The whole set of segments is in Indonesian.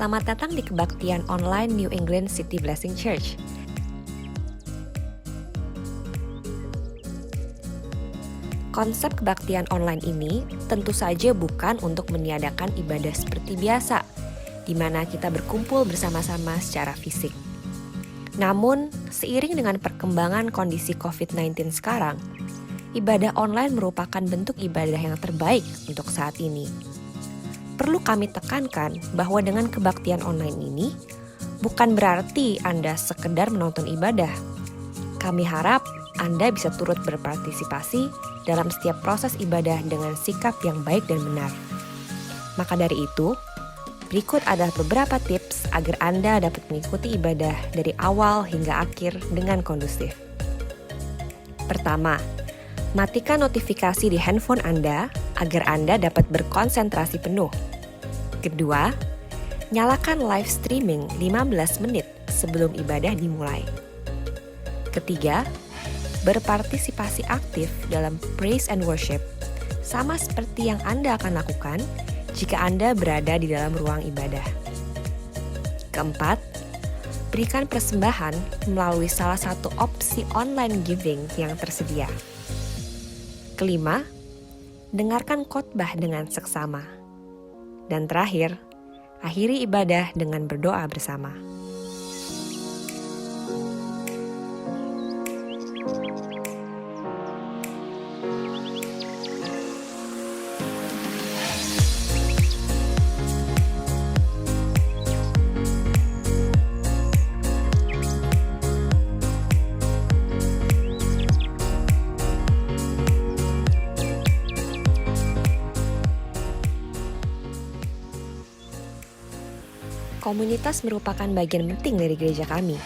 Selamat datang di kebaktian online New England City Blessing Church. Konsep kebaktian online ini tentu saja bukan untuk meniadakan ibadah seperti biasa, di mana kita berkumpul bersama-sama secara fisik. Namun, seiring dengan perkembangan kondisi COVID-19 sekarang, ibadah online merupakan bentuk ibadah yang terbaik untuk saat ini. Perlu kami tekankan bahwa dengan kebaktian online ini, bukan berarti Anda sekedar menonton ibadah. Kami harap Anda bisa turut berpartisipasi dalam setiap proses ibadah dengan sikap yang baik dan benar. Maka dari itu, berikut adalah beberapa tips agar Anda dapat mengikuti ibadah dari awal hingga akhir dengan kondusif. Pertama, matikan notifikasi di handphone Anda agar Anda dapat berkonsentrasi penuh. Kedua, nyalakan live streaming 15 menit sebelum ibadah dimulai. Ketiga, berpartisipasi aktif dalam praise and worship, sama seperti yang Anda akan lakukan jika Anda berada di dalam ruang ibadah. Keempat, berikan persembahan melalui salah satu opsi online giving yang tersedia. Kelima, dengarkan khotbah dengan seksama. Dan terakhir, akhiri ibadah dengan berdoa bersama. Komunitas merupakan bagian penting dari gereja kami.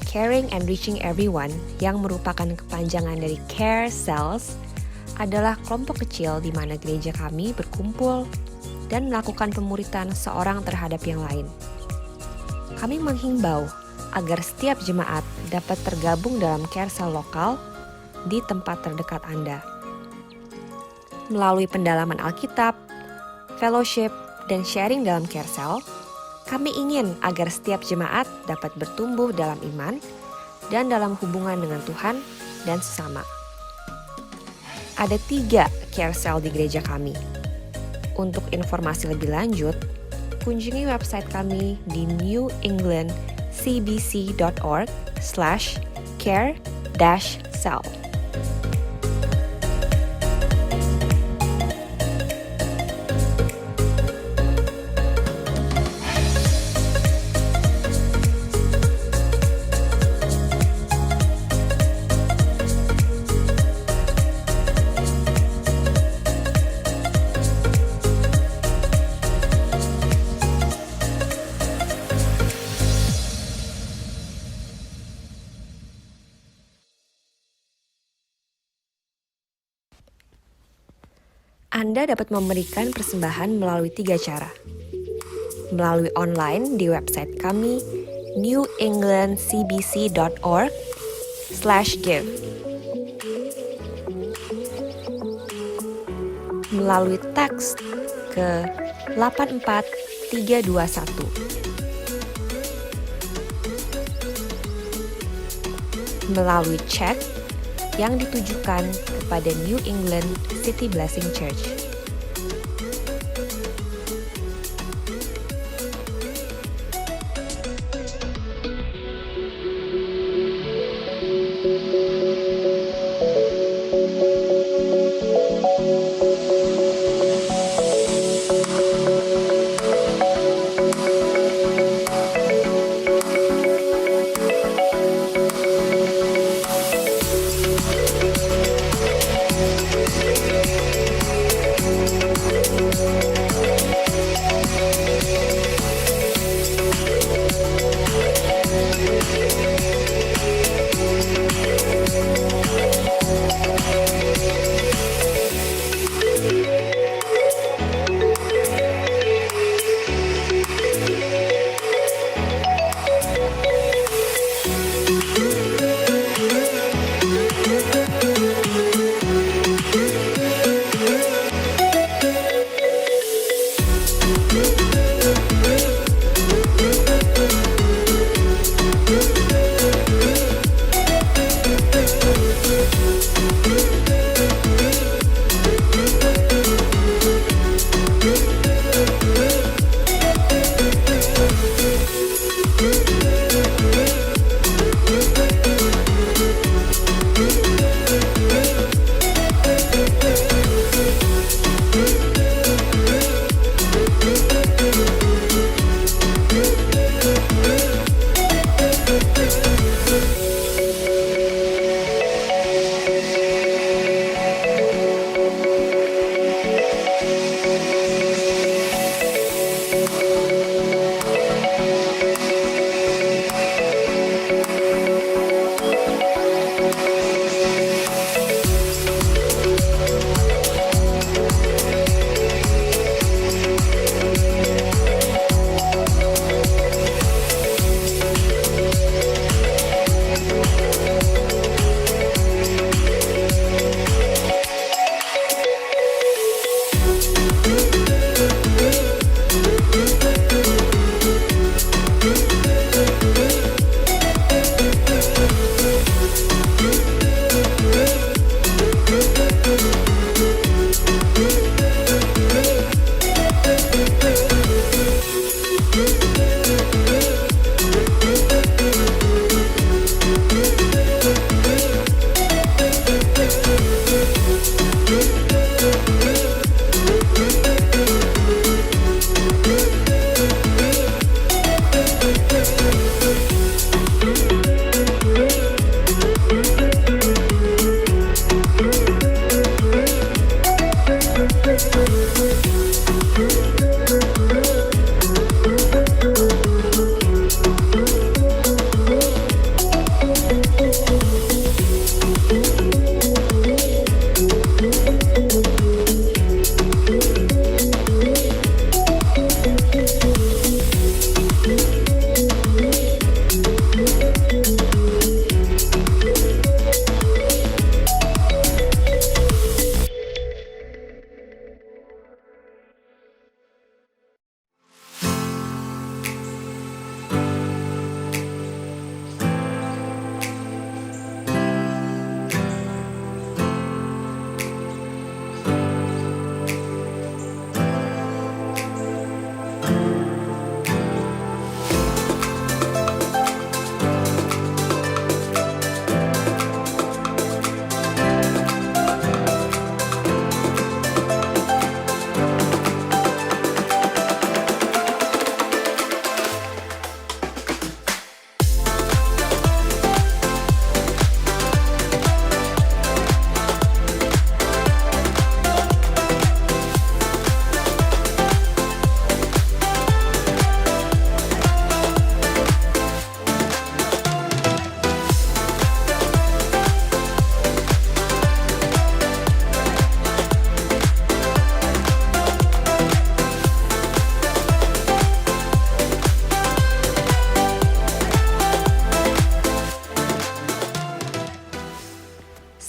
Caring and Reaching Everyone, yang merupakan kepanjangan dari Care Cells, adalah kelompok kecil di mana gereja kami berkumpul dan melakukan pemuritan seorang terhadap yang lain. Kami menghimbau agar setiap jemaat dapat tergabung dalam Care Cell lokal di tempat terdekat Anda. Melalui pendalaman Alkitab, fellowship, dan sharing dalam Care Cell, kami ingin agar setiap jemaat dapat bertumbuh dalam iman dan dalam hubungan dengan Tuhan dan sesama. Ada 3 Care Cell di gereja kami. Untuk informasi lebih lanjut, kunjungi website kami di newenglandcbc.org/care-cell. Anda dapat memberikan persembahan melalui 3 cara. Melalui online di website kami newenglandcbc.org/give. Melalui teks ke 84321. Melalui cek yang ditujukan kepada New England City Blessing Church.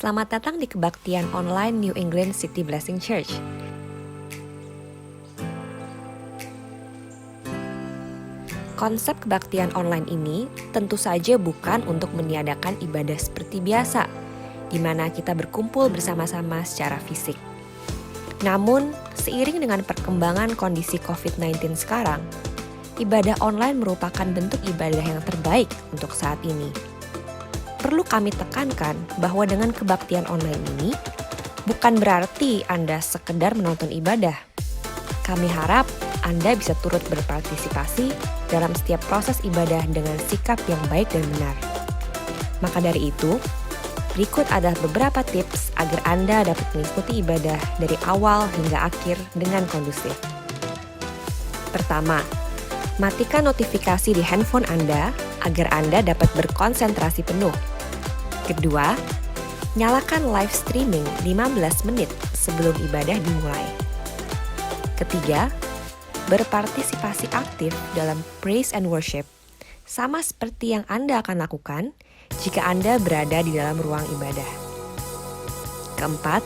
Selamat datang di kebaktian online New England City Blessing Church. Konsep kebaktian online ini tentu saja bukan untuk meniadakan ibadah seperti biasa, di mana kita berkumpul bersama-sama secara fisik. Namun, seiring dengan perkembangan kondisi COVID-19 sekarang, ibadah online merupakan bentuk ibadah yang terbaik untuk saat ini. Perlu kami tekankan bahwa dengan kebaktian online ini, bukan berarti Anda sekedar menonton ibadah. Kami harap Anda bisa turut berpartisipasi dalam setiap proses ibadah dengan sikap yang baik dan benar. Maka dari itu, berikut adalah beberapa tips agar Anda dapat mengikuti ibadah dari awal hingga akhir dengan kondusif. Pertama, matikan notifikasi di handphone Anda agar Anda dapat berkonsentrasi penuh. Kedua, nyalakan live streaming 15 menit sebelum ibadah dimulai. Ketiga, berpartisipasi aktif dalam praise and worship, sama seperti yang Anda akan lakukan jika Anda berada di dalam ruang ibadah. Keempat,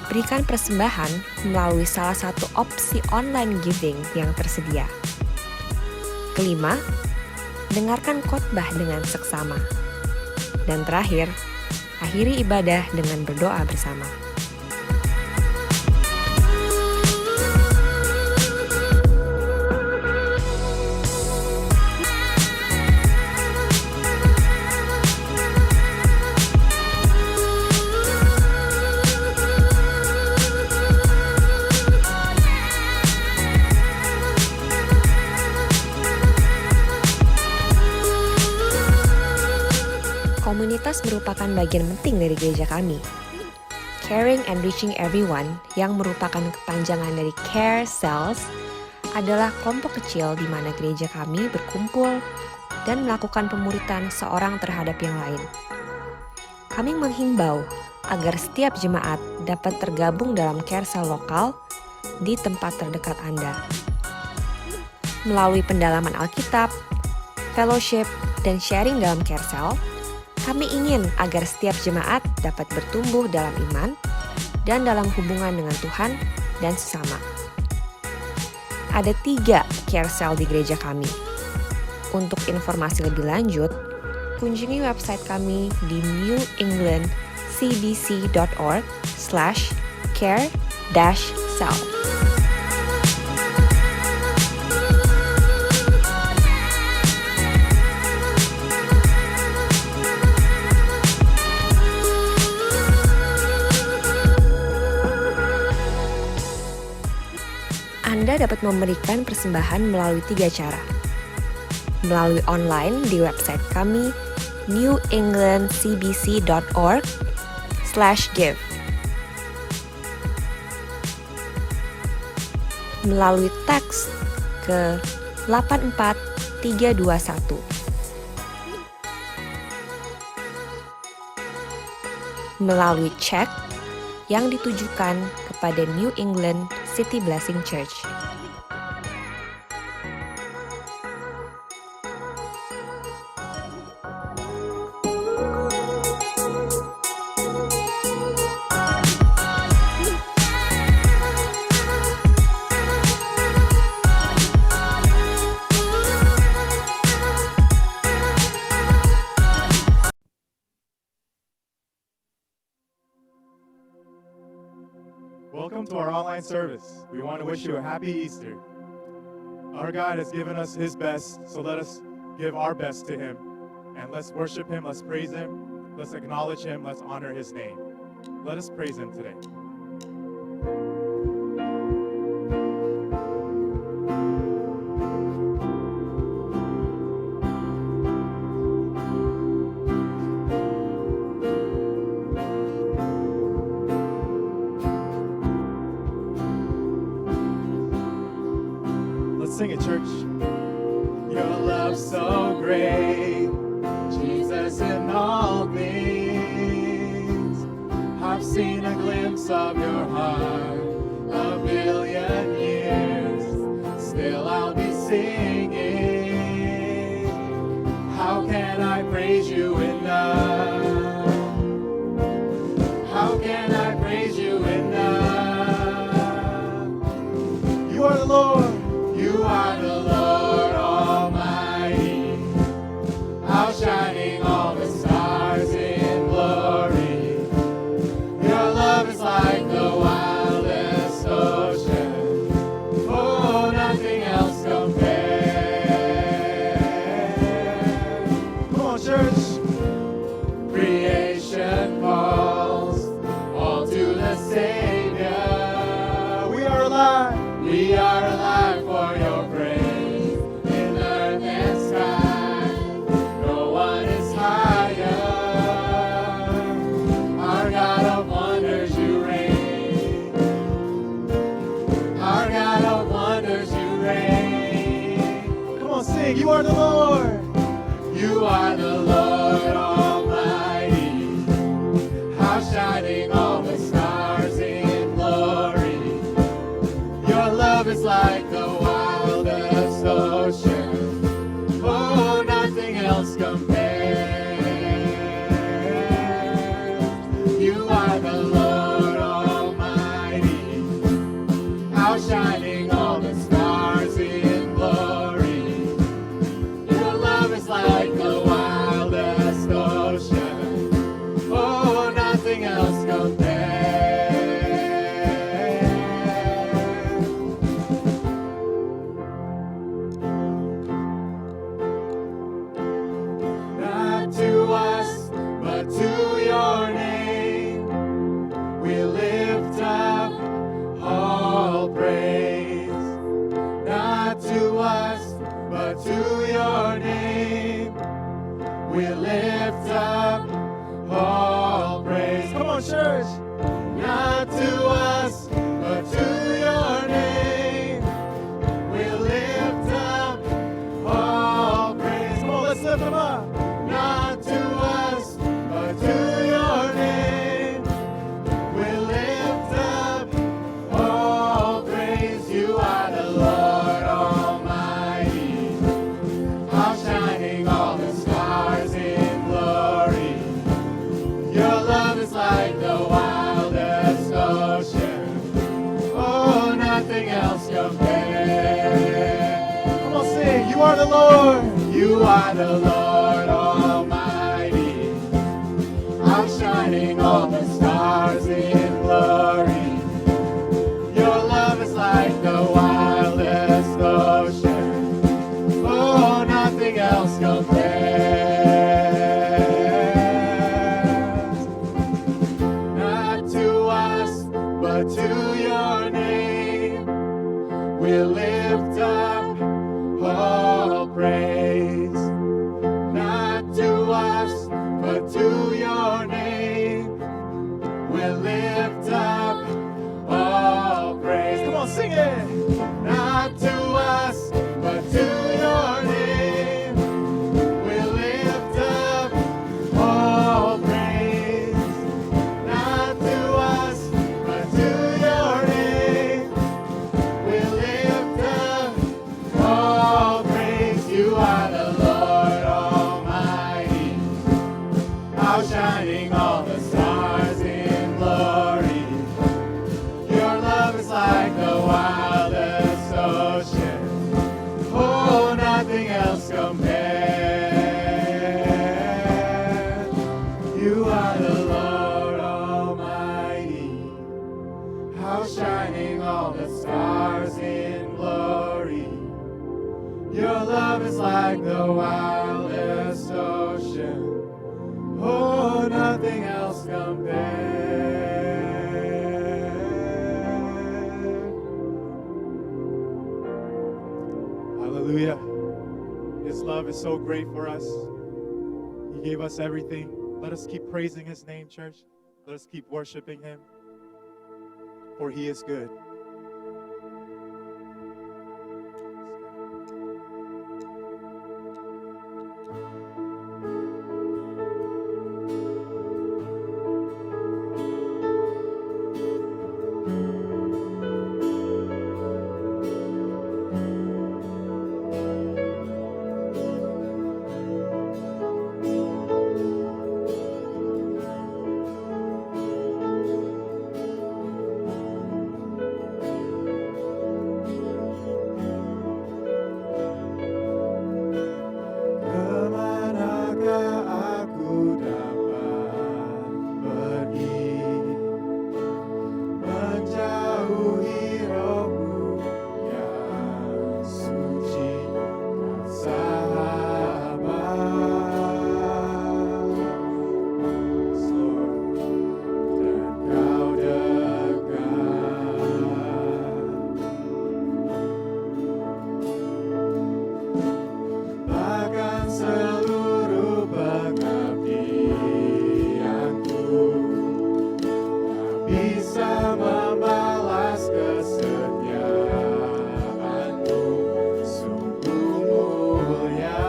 berikan persembahan melalui salah satu opsi online giving yang tersedia. Kelima, dengarkan khotbah dengan seksama. Dan terakhir, akhiri ibadah dengan berdoa bersama. Komunitas merupakan bagian penting dari gereja kami. Caring and Reaching Everyone, yang merupakan kepanjangan dari Care Cells, adalah kelompok kecil di mana gereja kami berkumpul dan melakukan pemuritan seorang terhadap yang lain. Kami menghimbau agar setiap jemaat dapat tergabung dalam Care Cell lokal di tempat terdekat Anda. Melalui pendalaman Alkitab, fellowship, dan sharing dalam Care Cell, kami ingin agar setiap jemaat dapat bertumbuh dalam iman dan dalam hubungan dengan Tuhan dan sesama. Ada 3 Care Cell di gereja kami. Untuk informasi lebih lanjut, kunjungi website kami di newenglandcbc.org/care-cell. Anda dapat memberikan persembahan melalui 3 cara. Melalui online di website kami newenglandcbc.org/give. Melalui teks ke 84321. Melalui cek yang ditujukan kepada New England City Blessing Church. Welcome to our online service. We want to wish you a happy Easter. Our God has given us His best, so let us give our best to Him. And let's worship Him, let's praise Him, let's acknowledge Him, let's honor His name. Let us praise Him today. Sing it, church. Your love so great, Jesus in all things. I've seen a glimpse of your heart, a billion years. Still I'll be singing. How can I praise you enough? We are alive for your praise in earth and sky. No one is higher. Our God of wonders, you reign. Our God of wonders, you reign. Come on, sing. You are the Lord. You are the Lord Almighty. How shining all the stars in glory. Your love is like the wildest ocean. Oh, nothing else compares. You are the Lord Almighty. How shining all the stars in glory. Your love is like the wildest ocean. Oh, nothing else compares. Not to us, but to your name, we lift up all praise. Not to us, but to your name, we lift up all praise. Come on, church. Not to us, but to your name, we lift up all praise. Come on, let's lift them up. Not to us, but to your name, we lift up all praise. You are the Lord Almighty. How shining all the stars in glory. Your love is like the wildest ocean. Oh, nothing else compares. Come on, sing. You are the Lord. You are the Lord Almighty. How shining all the stars in glory. Your love is like the wildest ocean. Oh, nothing else compares. Not to us, but to your name, we lift up all praise. Not to us, but to your name, we lift up all praise. Come on, sing it. Not to us, but to your name, we lift up all praise. Not to us, but to your name, we lift up all praise. You are the Lord Almighty. How shining all the stars in glory. Your love is like the wildest ocean. Oh, nothing else compares. You are the Lord Almighty. How shining all the stars in glory. Your love is like the wildest ocean. Oh, nothing else compares. Hallelujah. His love is so great for us. He gave us everything. Let us keep praising his name, church. Let us keep worshiping him, for he is good. bisa membalas kesetiaanmu, sungguh mulia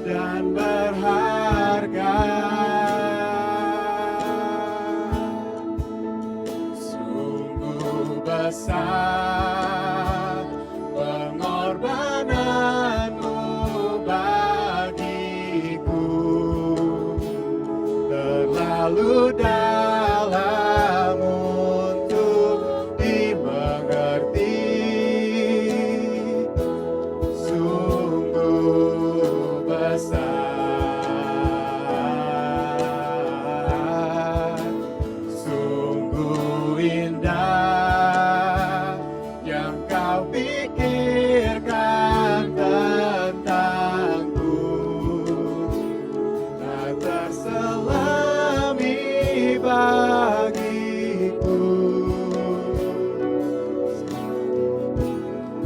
dan berharga. Sungguh besar pengorbananmu bagiku, terlalu dalam untuk dimengerti. Sungguh besar, sungguh indah yang kau pikirkan tentangku, tak terselami bagiku.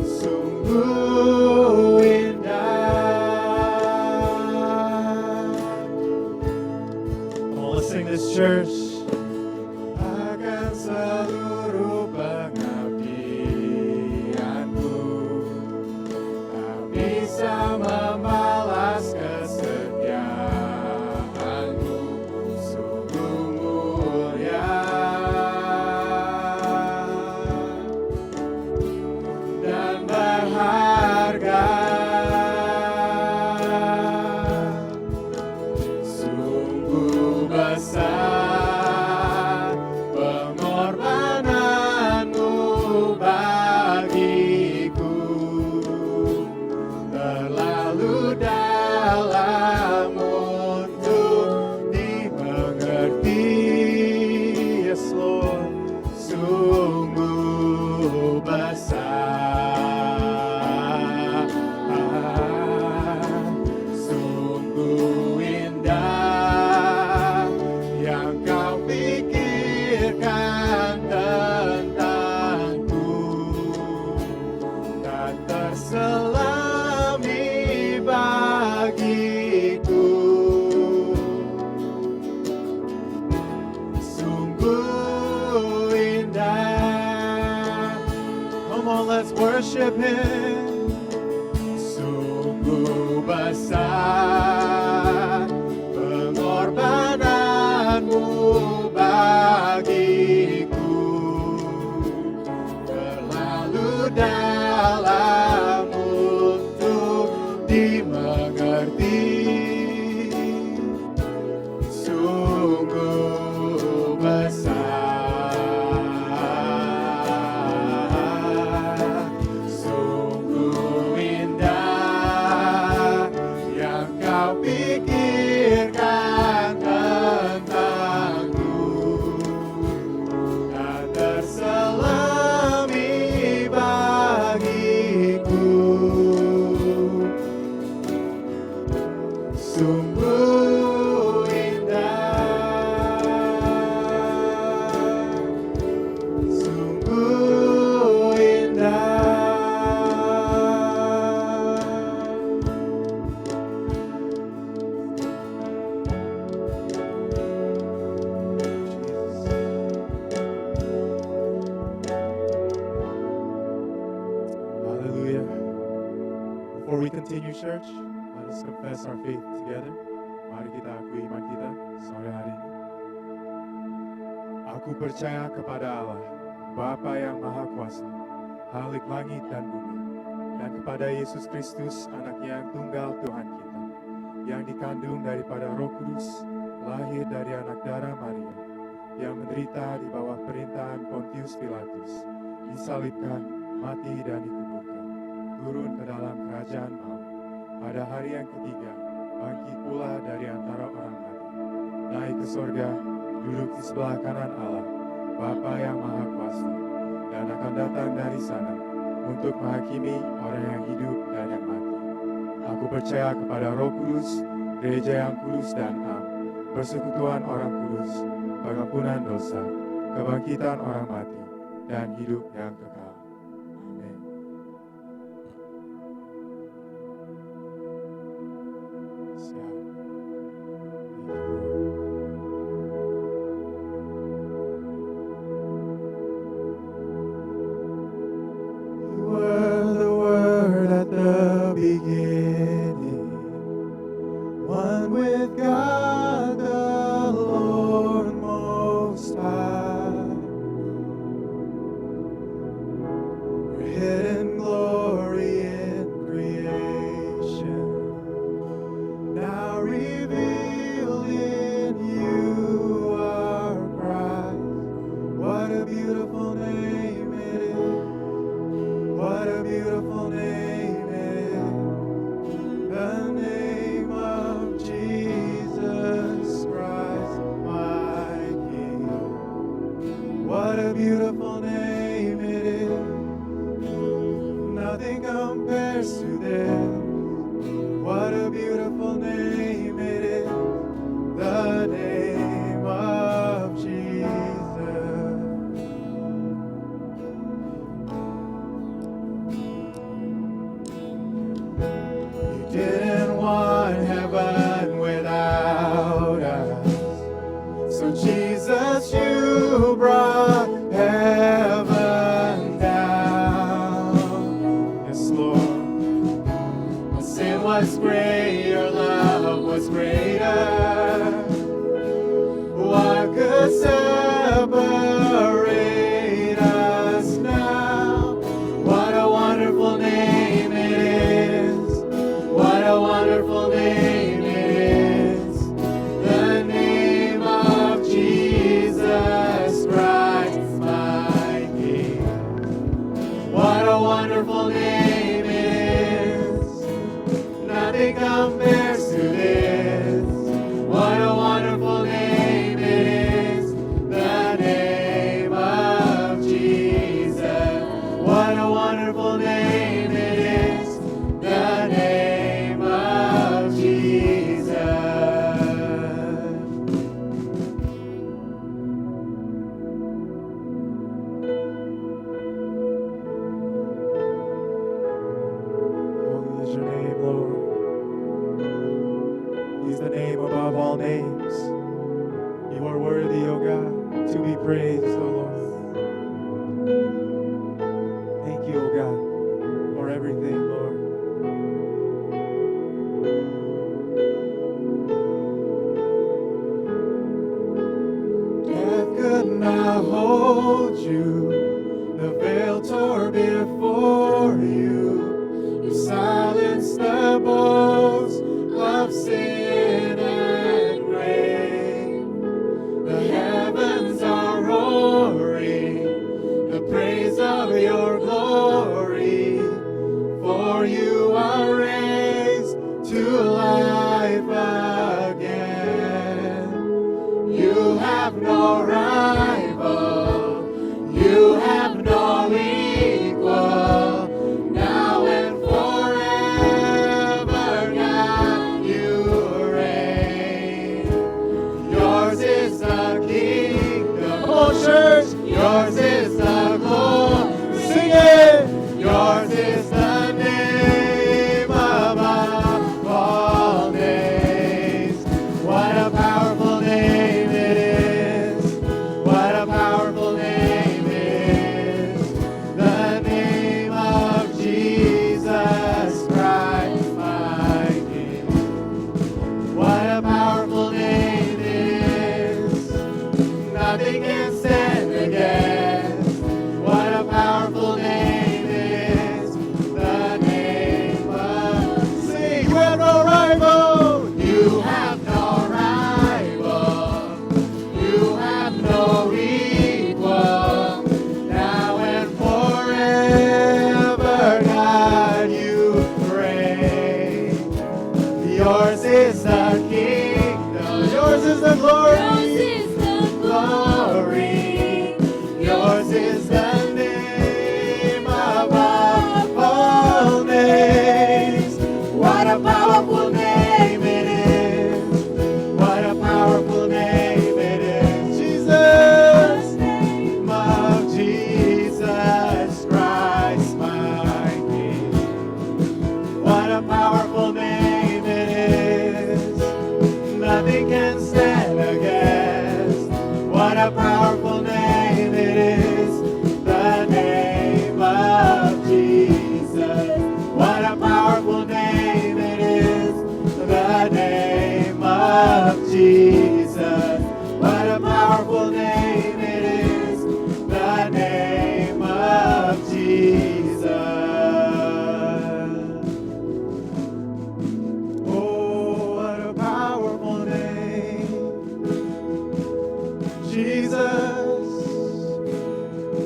Sungguh indah. Come on, let's sing this, church. Akan seluruh pengabdianku, tak bisa membalas kesetiaanmu, sungguh mulia dan berharga. Sungguh besar pengorbananmu bagiku, terlalu dalam untuk dimengerti. Yes, Lord, sungguh besar, sungguh indah yang kau pikirkan tentangku, tak terselami bagiku. Sungguh indah. Come on, let's worship Him. Sungguh besar pengorbananmu bagiku, terlalu dalam untuk dimengerti. Sungguh besar, sungguh indah yang kau pikirkan tentangku, tak terselami bagiku. Sungguh indah, sungguh indah. Hallelujah. Before we continue, church, let us confess our faith together. Mari kita akui iman kita sore hari ini. Aku percaya kepada Allah, Bapa yang Maha Kuasa, Khalik langit dan bumi, dan kepada Yesus Kristus, Anaknya yang tunggal Tuhan kita, yang dikandung daripada Roh Kudus, lahir dari anak darah Maria, yang menderita di bawah perintahan Pontius Pilatus, disalibkan, mati dan dikuburkan, turun ke dalam kerajaan maut, pada hari yang ketiga, bangkit pula dari antara orang mati, naik ke sorga, duduk di sebelah kanan Allah, Bapa yang Maha Kuasa, dan akan datang dari sana untuk menghakimi orang yang hidup dan yang mati. Aku percaya kepada Roh Kudus, gereja yang kudus dan am, persekutuan orang kudus, pengampunan dosa, kebangkitan orang mati, dan hidup yang kekal. Amin. Siap. all names. You are worthy, O God, to be praised, O Lord. Thank you, O God, for everything, Lord. Death could not hold you, the veil tore before you. You silenced the boast of sin and grave. The heavens are roaring, the praise of your glory. For you are raised to life again. You have no rival, you have no equal. Now and forever, God, you reign. Yours is the kingdom. Oh, church, yours is the glory. Sing it. Yours is the name above all names. What a powerful name it is. What a powerful name it is. The name of Jesus Christ, my King. What a powerful name it is. Nothing can stand against. What a powerful name it is. The name of Sing, you have no rival. You have no rival. You have no equal. Now and forever, God, you reign. Yours is the kingdom. Yours is the glory. Glory. Yours is the name above all names. What a powerful name it is. What a powerful name it is. Jesus, name of Jesus Christ, my King. What a powerful name it is. Nothing can stand against. What a powerful name it is. The name of Jesus. What a powerful name it is. The name of Jesus. What a powerful name it is. The name of Jesus. Oh, what a powerful name. Jesus,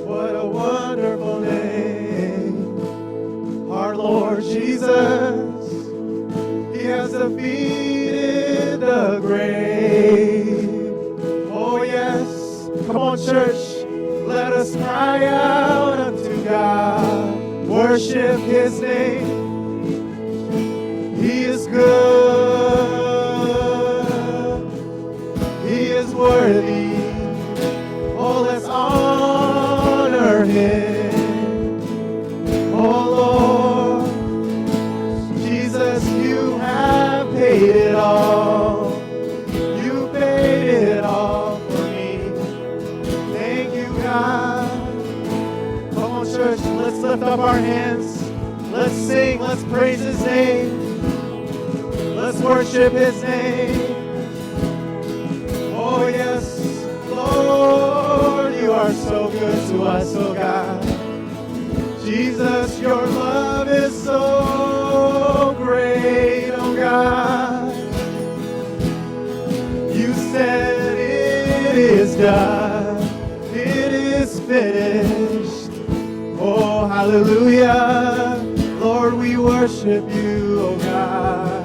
what a wonderful name. Our Lord Jesus, He has defeated the grave. Oh yes, come on church, let us cry out unto God. Worship His name. He is good. He is worthy. Oh, let's honor Him. Oh, Lord, Jesus, you have paid it all. You paid it all for me. Thank you, God. Come on, church, let's lift up our hands. Let's sing, let's praise His name. Let's worship His name. Oh, yes, Lord, you are so good to us, oh God. Jesus, your love is so great, oh God. You said it is done, it is finished. Oh, hallelujah. Lord, we worship you, oh God.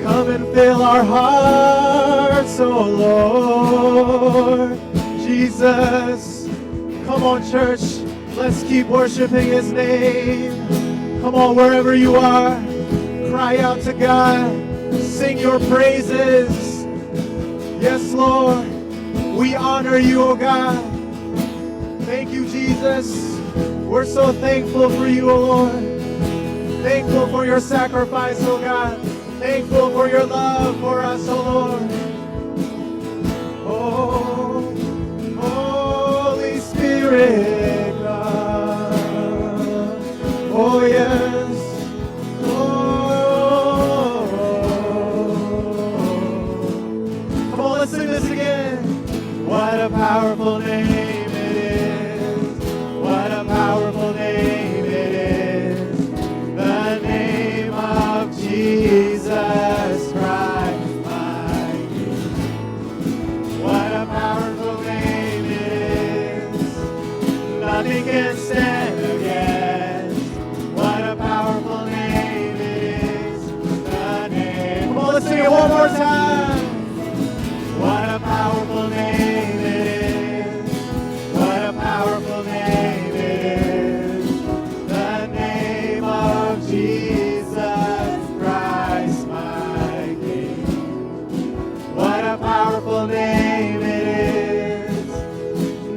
Come and fill our hearts, oh Lord. Jesus, come on, church. Let's keep worshiping His name. Come on, wherever you are, cry out to God. Sing your praises. Yes, Lord. We honor you, oh God. Thank you, Jesus. We're so thankful for you, oh Lord. Thankful for your sacrifice, oh God. Thankful for your love for us, O Lord. Oh, Holy Spirit, come. Oh, yes. Oh, come on, let's sing this again. What a powerful name it is. What a powerful name it is. The name of Jesus Christ, my King. What a powerful name it is. Nothing can stand against. What a powerful name it is. The name. Come on, let's sing it one more time. What a powerful name it is. What a powerful name it is. The name of Jesus Christ, my King. What a powerful name it is.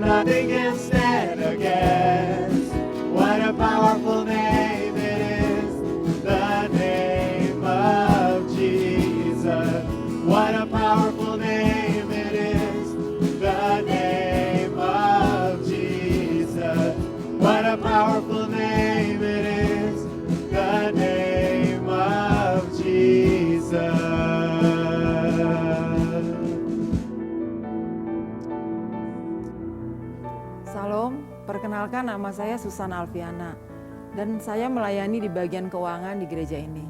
Nothing can stand against. What a powerful name it is. The name of Jesus. What a powerful name it is. The name of Jesus. What a powerful name it is. The name of Jesus. Salam, perkenalkan nama saya Susan Alfiana dan saya melayani di bagian keuangan di gereja ini.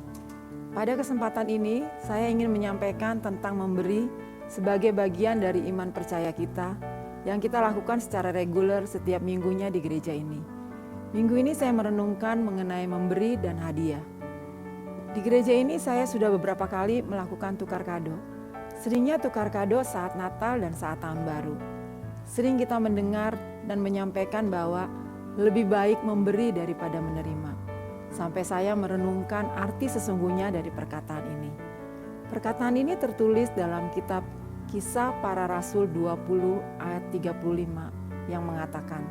Pada kesempatan ini, saya ingin menyampaikan tentang memberi sebagai bagian dari iman percaya kita yang kita lakukan secara reguler setiap minggunya di gereja ini. Minggu ini saya merenungkan mengenai memberi dan hadiah. Di gereja ini saya sudah beberapa kali melakukan tukar kado. Seringnya tukar kado saat Natal dan saat Tahun Baru. Sering kita mendengar dan menyampaikan bahwa lebih baik memberi daripada menerima. Sampai saya merenungkan arti sesungguhnya dari perkataan ini. Perkataan ini tertulis dalam kitab Kisah Para Rasul 20 ayat 35 yang mengatakan,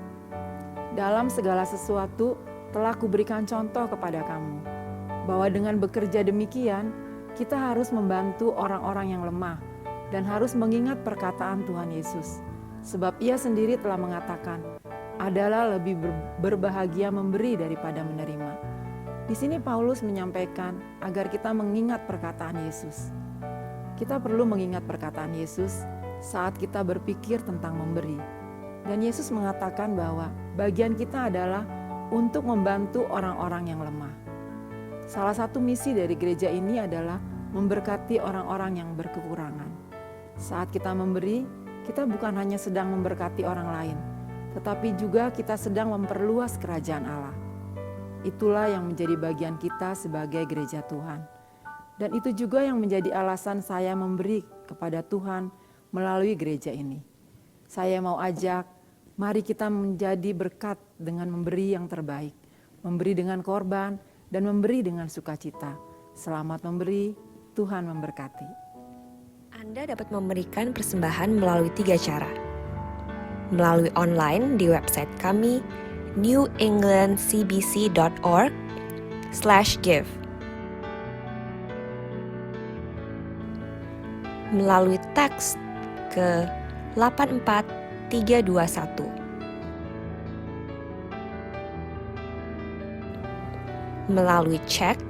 dalam segala sesuatu telah kuberikan contoh kepada kamu, bahwa dengan bekerja demikian, kita harus membantu orang-orang yang lemah dan harus mengingat perkataan Tuhan Yesus. Sebab ia sendiri telah mengatakan, adalah lebih berbahagia memberi daripada menerima. Di sini Paulus menyampaikan agar kita mengingat perkataan Yesus. Kita perlu mengingat perkataan Yesus saat kita berpikir tentang memberi. Dan Yesus mengatakan bahwa bagian kita adalah untuk membantu orang-orang yang lemah. Salah satu misi dari gereja ini adalah memberkati orang-orang yang berkekurangan. Saat kita memberi, kita bukan hanya sedang memberkati orang lain, tetapi juga kita sedang memperluas kerajaan Allah. Itulah yang menjadi bagian kita sebagai gereja Tuhan. Dan itu juga yang menjadi alasan saya memberi kepada Tuhan melalui gereja ini. Saya mau ajak, mari kita menjadi berkat dengan memberi yang terbaik, memberi dengan korban, dan memberi dengan sukacita. Selamat memberi, Tuhan memberkati. Anda dapat memberikan persembahan melalui 3 cara. Melalui online di website kami newenglandcbc.org/give. Melalui teks ke 84321. Melalui cek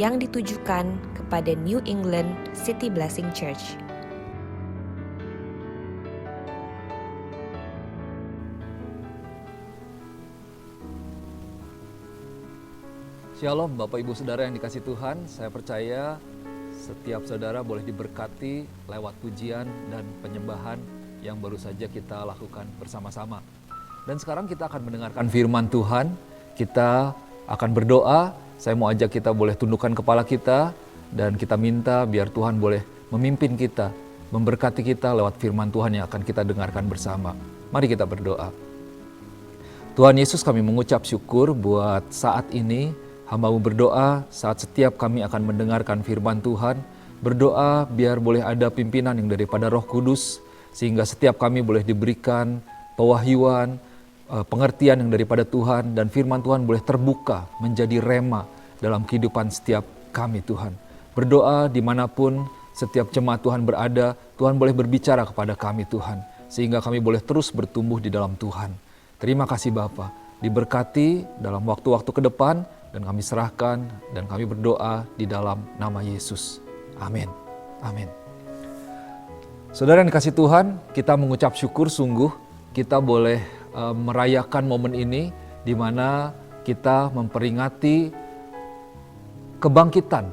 yang ditujukan kepada New England City Blessing Church. Shalom Bapak Ibu Saudara yang dikasih Tuhan, saya percaya setiap saudara boleh diberkati lewat pujian dan penyembahan yang baru saja kita lakukan bersama-sama. Dan sekarang kita akan mendengarkan firman Tuhan, kita akan berdoa. Saya mau ajak kita boleh tundukkan kepala kita dan kita minta biar Tuhan boleh memimpin kita, memberkati kita lewat firman Tuhan yang akan kita dengarkan bersama. Mari kita berdoa. Tuhan Yesus, kami mengucap syukur buat saat ini. Hamba-Mu berdoa saat setiap kami akan mendengarkan firman Tuhan. Berdoa biar boleh ada pimpinan yang daripada Roh Kudus, sehingga setiap kami boleh diberikan pewahyuan, pengertian yang daripada Tuhan, dan firman Tuhan boleh terbuka menjadi rema dalam kehidupan setiap kami Tuhan. berdoa dimanapun setiap jemaat Tuhan berada, Tuhan boleh berbicara kepada kami Tuhan, sehingga kami boleh terus bertumbuh di dalam Tuhan. Terima kasih Bapa, diberkati dalam waktu-waktu ke depan, dan kami serahkan dan kami berdoa di dalam nama Yesus. Amin. Amin. Saudara yang dikasih Tuhan, kita mengucap syukur sungguh kita boleh merayakan momen ini di mana kita memperingati kebangkitan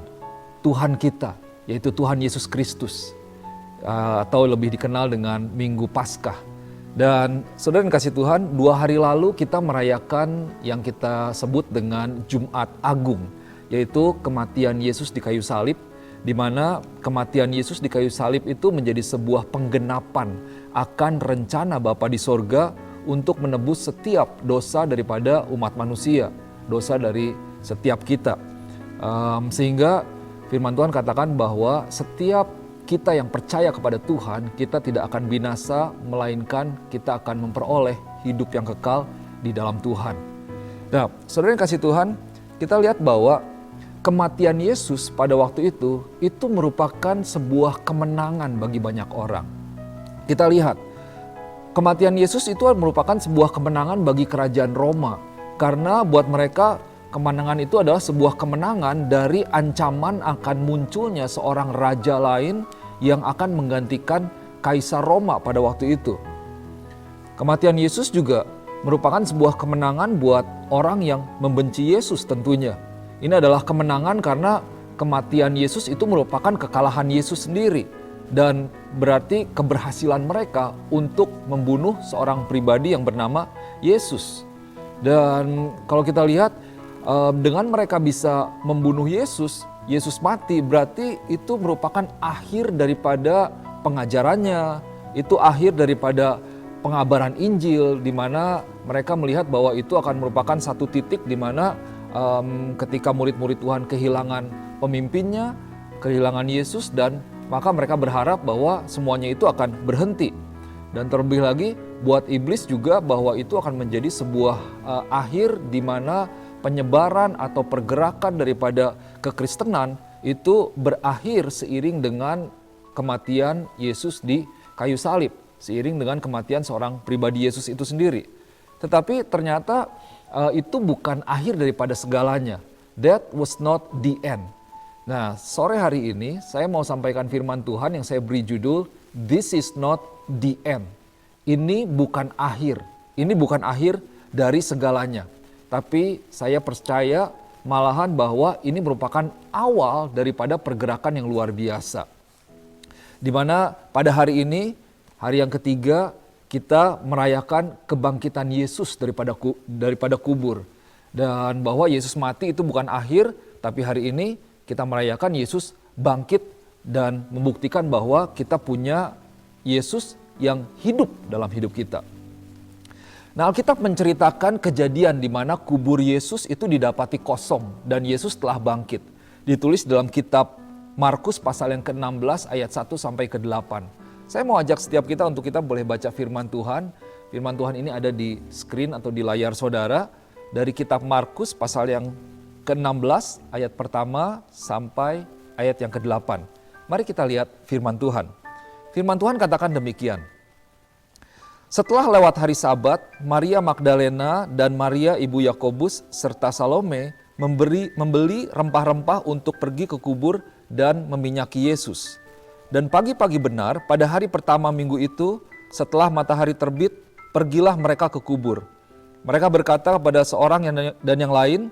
Tuhan kita, yaitu Tuhan Yesus Kristus, atau lebih dikenal dengan Minggu Paskah. Dan saudara yang kasih Tuhan, 2 hari lalu kita merayakan yang kita sebut dengan Jumat Agung, yaitu kematian Yesus di kayu salib, di mana kematian Yesus di kayu salib itu menjadi sebuah penggenapan akan rencana Bapa di sorga untuk menebus setiap dosa daripada umat manusia, dosa dari setiap kita. Sehingga firman Tuhan katakan bahwa setiap kita yang percaya kepada Tuhan, kita tidak akan binasa, melainkan kita akan memperoleh hidup yang kekal di dalam Tuhan. Nah, saudara yang kasih Tuhan, kita lihat bahwa kematian Yesus pada waktu itu merupakan sebuah kemenangan bagi banyak orang. Kita lihat, kematian Yesus itu merupakan sebuah kemenangan bagi kerajaan Roma. Karena buat mereka, kemenangan itu adalah sebuah kemenangan dari ancaman akan munculnya seorang raja lain yang akan menggantikan Kaisar Roma pada waktu itu. Kematian Yesus juga merupakan sebuah kemenangan buat orang yang membenci Yesus tentunya. Ini adalah kemenangan karena kematian Yesus itu merupakan kekalahan Yesus sendiri. Dan berarti keberhasilan mereka untuk membunuh seorang pribadi yang bernama Yesus. Dan kalau kita lihat, dengan mereka bisa membunuh Yesus, Yesus mati, berarti itu merupakan akhir daripada pengajarannya. Itu akhir daripada pengabaran Injil, di mana mereka melihat bahwa itu akan merupakan satu titik di mana ketika murid-murid Tuhan kehilangan pemimpinnya, kehilangan Yesus, dan maka mereka berharap bahwa semuanya itu akan berhenti. Dan terlebih lagi buat iblis juga bahwa itu akan menjadi sebuah akhir di mana penyebaran atau pergerakan daripada kekristenan itu berakhir seiring dengan kematian Yesus di kayu salib, seiring dengan kematian seorang pribadi Yesus itu sendiri. Tetapi ternyata itu bukan akhir daripada segalanya. That was not the end. Nah, sore hari ini saya mau sampaikan firman Tuhan yang saya beri judul This is not the end. Ini bukan akhir. Ini bukan akhir dari segalanya. Tapi saya percaya malahan bahwa ini merupakan awal daripada pergerakan yang luar biasa. Di mana pada hari ini, hari yang ketiga, kita merayakan kebangkitan Yesus daripada kubur. Dan bahwa Yesus mati itu bukan akhir, tapi hari ini kita merayakan Yesus bangkit dan membuktikan bahwa kita punya Yesus yang hidup dalam hidup kita. Nah, Alkitab menceritakan kejadian di mana kubur Yesus itu didapati kosong dan Yesus telah bangkit. Ditulis dalam kitab Markus pasal yang ke-16 ayat 1 sampai ke-8. Saya mau ajak setiap kita untuk kita boleh baca firman Tuhan. Firman Tuhan ini ada di screen atau di layar saudara. Dari kitab Markus pasal yang ke-16 ayat pertama sampai ayat yang ke-8. Mari kita lihat firman Tuhan. Firman Tuhan katakan demikian. Setelah lewat hari Sabat, Maria Magdalena dan Maria ibu Yakobus serta Salome membeli rempah-rempah untuk pergi ke kubur dan meminyaki Yesus. Dan pagi-pagi benar, pada hari pertama minggu itu, setelah matahari terbit, pergilah mereka ke kubur. Mereka berkata kepada seorang dan yang lain,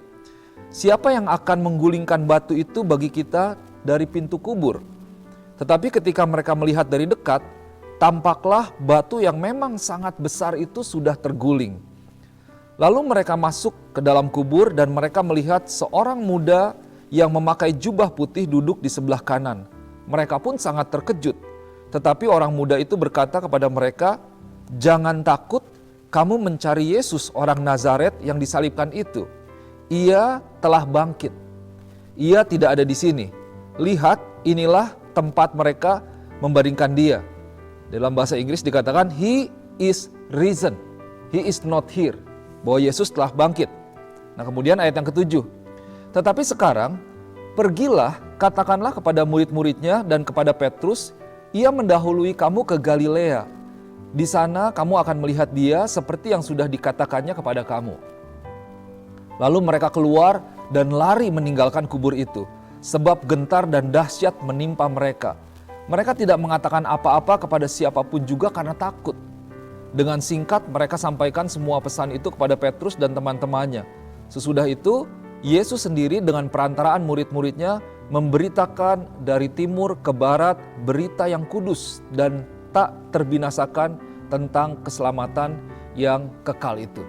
"Siapa yang akan menggulingkan batu itu bagi kita dari pintu kubur?" Tetapi ketika mereka melihat dari dekat, tampaklah batu yang memang sangat besar itu sudah terguling. Lalu mereka masuk ke dalam kubur dan mereka melihat seorang muda yang memakai jubah putih duduk di sebelah kanan. Mereka pun sangat terkejut. Tetapi orang muda itu berkata kepada mereka, "Jangan takut, kamu mencari Yesus orang Nazaret yang disalibkan itu. Ia telah bangkit. Ia tidak ada di sini. Lihat, inilah tempat mereka membaringkan dia." Dalam bahasa Inggris dikatakan, "He is risen. He is not here." Bahwa Yesus telah bangkit. Nah, kemudian ayat yang ke-7. "Tetapi sekarang, pergilah katakanlah kepada murid-muridnya dan kepada Petrus, ia mendahului kamu ke Galilea. Di sana kamu akan melihat dia seperti yang sudah dikatakannya kepada kamu. Lalu mereka keluar dan lari meninggalkan kubur itu, sebab gentar dan dahsyat menimpa mereka. Mereka tidak mengatakan apa-apa kepada siapapun juga karena takut. Dengan singkat mereka sampaikan semua pesan itu kepada Petrus dan teman-temannya. Sesudah itu, Yesus sendiri dengan perantaraan murid-muridnya memberitakan dari timur ke barat berita yang kudus dan tak terbinasakan tentang keselamatan yang kekal itu.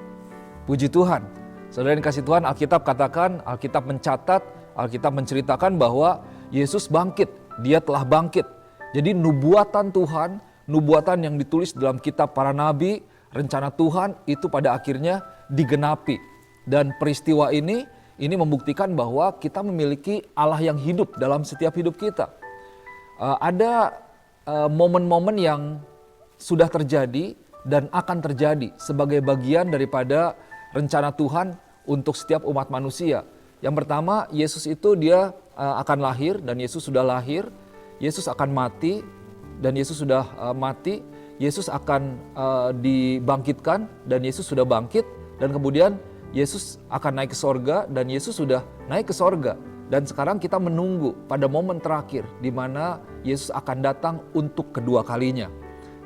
Puji Tuhan. Saudara yang kasih Tuhan, Alkitab katakan, Alkitab mencatat, Alkitab menceritakan bahwa Yesus bangkit, dia telah bangkit. Jadi nubuatan Tuhan, nubuatan yang ditulis dalam kitab para nabi, rencana Tuhan itu pada akhirnya digenapi. Dan peristiwa ini membuktikan bahwa kita memiliki Allah yang hidup dalam setiap hidup kita. Ada momen-momen yang sudah terjadi dan akan terjadi sebagai bagian daripada rencana Tuhan untuk setiap umat manusia. Yang pertama, Yesus itu dia akan lahir dan Yesus sudah lahir. Yesus akan mati dan Yesus sudah mati. Yesus akan dibangkitkan dan Yesus sudah bangkit. Dan kemudian Yesus akan naik ke sorga dan Yesus sudah naik ke sorga. Dan sekarang kita menunggu pada momen terakhir di mana Yesus akan datang untuk kedua kalinya.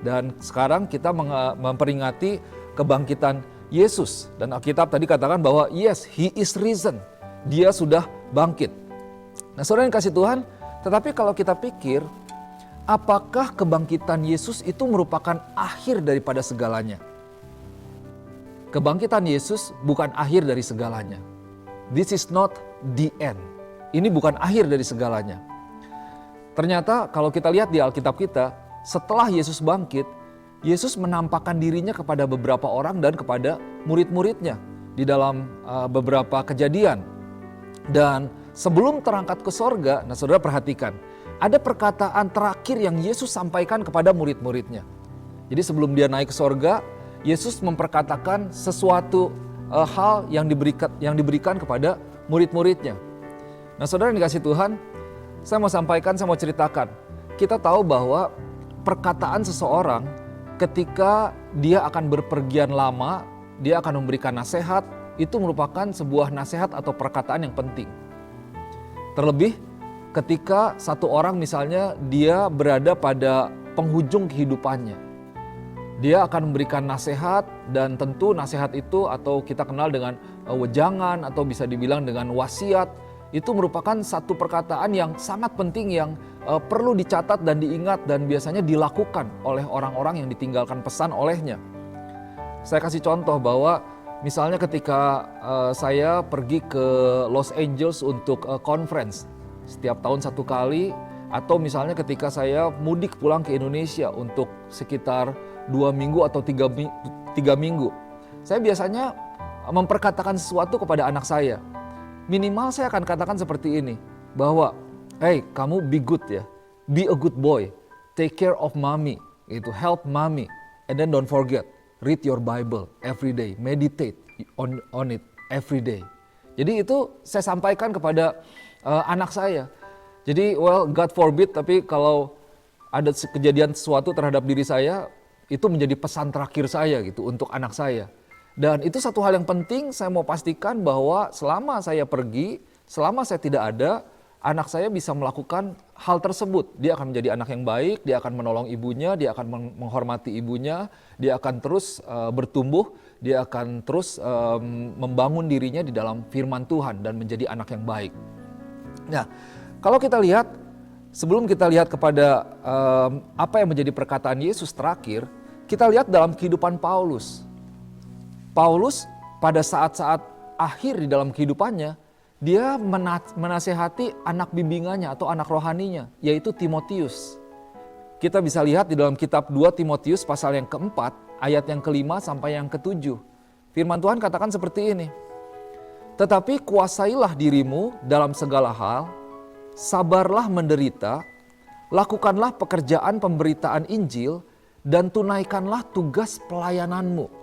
Dan sekarang kita memperingati kebangkitan Yesus. Dan Alkitab tadi katakan bahwa yes, He is risen. Dia sudah bangkit. Nah saudara yang kasih Tuhan, tetapi kalau kita pikir, apakah kebangkitan Yesus itu merupakan akhir daripada segalanya? Kebangkitan Yesus bukan akhir dari segalanya. This is not the end. Ini bukan akhir dari segalanya. Ternyata kalau kita lihat di Alkitab kita, setelah Yesus bangkit, Yesus menampakkan dirinya kepada beberapa orang dan kepada murid-muridnya di dalam beberapa kejadian. Dan sebelum terangkat ke sorga, nah saudara perhatikan, ada perkataan terakhir yang Yesus sampaikan kepada murid-muridnya. Jadi sebelum dia naik ke sorga, Yesus memperkatakan sesuatu hal yang diberikan kepada murid-muridnya. Nah saudara yang dikasih Tuhan, saya mau sampaikan, saya mau ceritakan. Kita tahu bahwa perkataan seseorang ketika dia akan berpergian lama, dia akan memberikan nasihat, itu merupakan sebuah nasihat atau perkataan yang penting. Terlebih ketika satu orang misalnya dia berada pada penghujung kehidupannya. Dia akan memberikan nasihat dan tentu nasihat itu atau kita kenal dengan wejangan atau bisa dibilang dengan wasiat. Itu merupakan satu perkataan yang sangat penting yang perlu dicatat dan diingat dan biasanya dilakukan oleh orang-orang yang ditinggalkan pesan olehnya. Saya kasih contoh bahwa misalnya ketika saya pergi ke Los Angeles untuk conference setiap tahun satu kali, atau misalnya ketika saya mudik pulang ke Indonesia untuk sekitar 2 minggu atau 3 minggu, saya biasanya memperkatakan sesuatu kepada anak saya. Minimal saya akan katakan seperti ini, bahwa hey, kamu be good ya, be a good boy, take care of mommy, itu help mommy, and then don't forget, read your Bible every day, meditate on it every day. Jadi itu saya sampaikan kepada anak saya. Jadi well, God forbid, tapi kalau ada kejadian sesuatu terhadap diri saya, itu menjadi pesan terakhir saya gitu untuk anak saya. Dan itu satu hal yang penting, saya mau pastikan bahwa selama saya pergi, selama saya tidak ada, anak saya bisa melakukan hal tersebut. Dia akan menjadi anak yang baik, dia akan menolong ibunya, dia akan menghormati ibunya, dia akan terus bertumbuh, dia akan terus membangun dirinya di dalam firman Tuhan dan menjadi anak yang baik. Nah, kalau kita lihat, sebelum kita lihat kepada apa yang menjadi perkataan Yesus terakhir, kita lihat dalam kehidupan Paulus. Paulus pada saat-saat akhir di dalam kehidupannya, dia menasehati anak bimbingannya atau anak rohaninya, yaitu Timotius. Kita bisa lihat di dalam kitab 2 Timotius pasal yang keempat, ayat yang kelima sampai yang ketujuh. Firman Tuhan katakan seperti ini. Tetapi kuasailah dirimu dalam segala hal, sabarlah menderita, lakukanlah pekerjaan pemberitaan Injil, dan tunaikanlah tugas pelayananmu.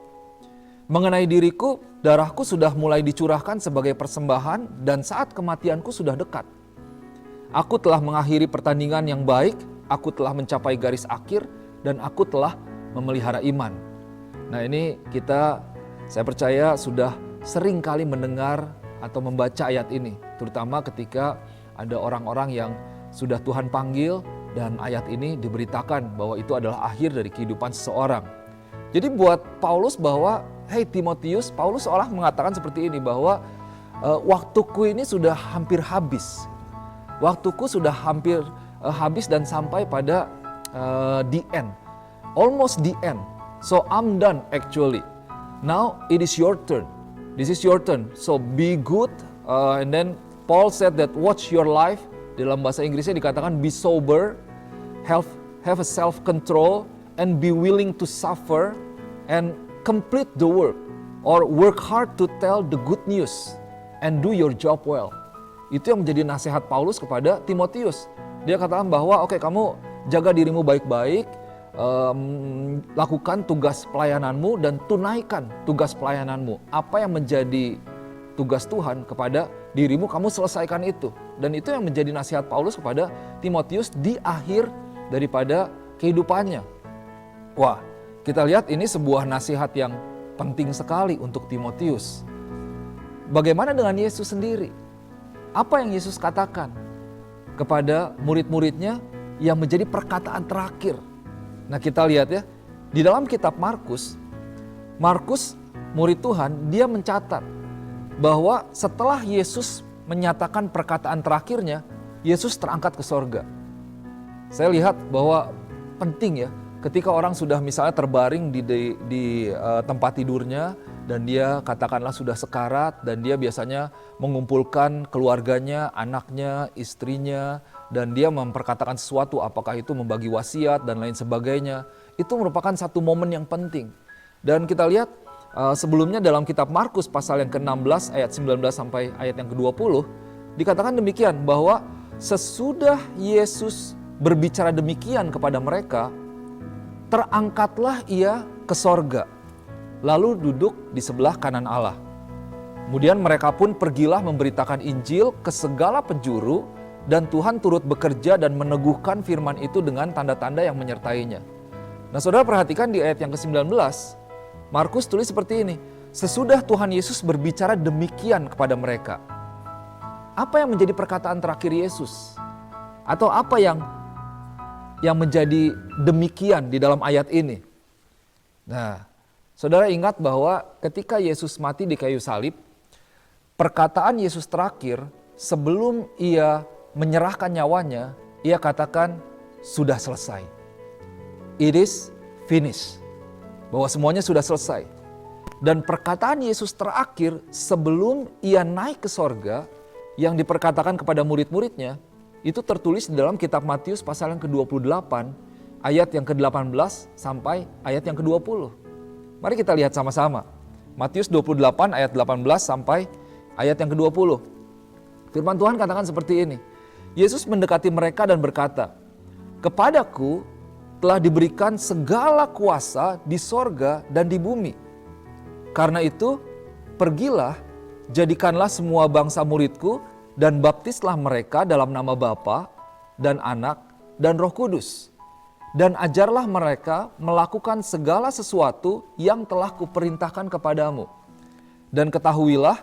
Mengenai diriku, darahku sudah mulai dicurahkan sebagai persembahan dan saat kematianku sudah dekat. Aku telah mengakhiri pertandingan yang baik, aku telah mencapai garis akhir, dan aku telah memelihara iman. Nah ini saya percaya sudah sering kali mendengar atau membaca ayat ini, terutama ketika ada orang-orang yang sudah Tuhan panggil dan ayat ini diberitakan bahwa itu adalah akhir dari kehidupan seseorang. Jadi buat Paulus bahwa, hey Timotius, Paulus seolah mengatakan seperti ini bahwa waktuku ini sudah hampir habis. Waktuku sudah hampir habis dan sampai pada the end. Almost the end. So I'm done actually. Now it is your turn. This is your turn. So be good. And then Paul said that watch your life. Dalam bahasa Inggrisnya dikatakan be sober, have a self-control, and be willing to suffer and complete the work. Or work hard to tell the good news and do your job well. Itu yang menjadi nasihat Paulus kepada Timotius. Dia katakan bahwa oke, kamu jaga dirimu baik-baik, lakukan tugas pelayananmu dan tunaikan tugas pelayananmu. Apa yang menjadi tugas Tuhan kepada dirimu, kamu selesaikan itu. Dan itu yang menjadi nasihat Paulus kepada Timotius di akhir daripada kehidupannya. Wah, kita lihat ini sebuah nasihat yang penting sekali untuk Timotius. Bagaimana dengan Yesus sendiri? Apa yang Yesus katakan kepada murid-muridnya yang menjadi perkataan terakhir? Nah kita lihat ya, di dalam kitab Markus, murid Tuhan, dia mencatat bahwa setelah Yesus menyatakan perkataan terakhirnya, Yesus terangkat ke sorga. Saya lihat bahwa penting ya, ketika orang sudah misalnya terbaring di tempat tidurnya, dan dia katakanlah sudah sekarat, dan dia biasanya mengumpulkan keluarganya, anaknya, istrinya, dan dia memperkatakan sesuatu, apakah itu membagi wasiat dan lain sebagainya. Itu merupakan satu momen yang penting. Dan kita lihat sebelumnya dalam kitab Markus pasal yang ke-16 ayat 19 sampai ayat yang ke-20, dikatakan demikian bahwa sesudah Yesus berbicara demikian kepada mereka, terangkatlah ia ke sorga, lalu duduk di sebelah kanan Allah. Kemudian mereka pun pergilah memberitakan Injil ke segala penjuru, dan Tuhan turut bekerja dan meneguhkan firman itu dengan tanda-tanda yang menyertainya. Nah saudara perhatikan di ayat yang ke-19, Markus tulis seperti ini, sesudah Tuhan Yesus berbicara demikian kepada mereka. Apa yang menjadi perkataan terakhir Yesus? Atau apa yang menjadi demikian di dalam ayat ini? Nah, saudara ingat bahwa ketika Yesus mati di kayu salib, perkataan Yesus terakhir sebelum ia menyerahkan nyawanya, ia katakan sudah selesai. It is finished. Bahwa semuanya sudah selesai. Dan perkataan Yesus terakhir sebelum ia naik ke sorga, yang diperkatakan kepada murid-muridnya, itu tertulis di dalam kitab Matius pasal yang ke-28, ayat yang ke-18 sampai ayat yang ke-20. Mari kita lihat sama-sama. Matius 28 ayat 18 sampai ayat yang ke-20. Firman Tuhan katakan seperti ini. Yesus mendekati mereka dan berkata, "Kepadaku telah diberikan segala kuasa di sorga dan di bumi. Karena itu, pergilah, jadikanlah semua bangsa muridku dan baptislah mereka dalam nama Bapa dan Anak dan Roh Kudus. Dan ajarlah mereka melakukan segala sesuatu yang telah kuperintahkan kepadamu. Dan ketahuilah,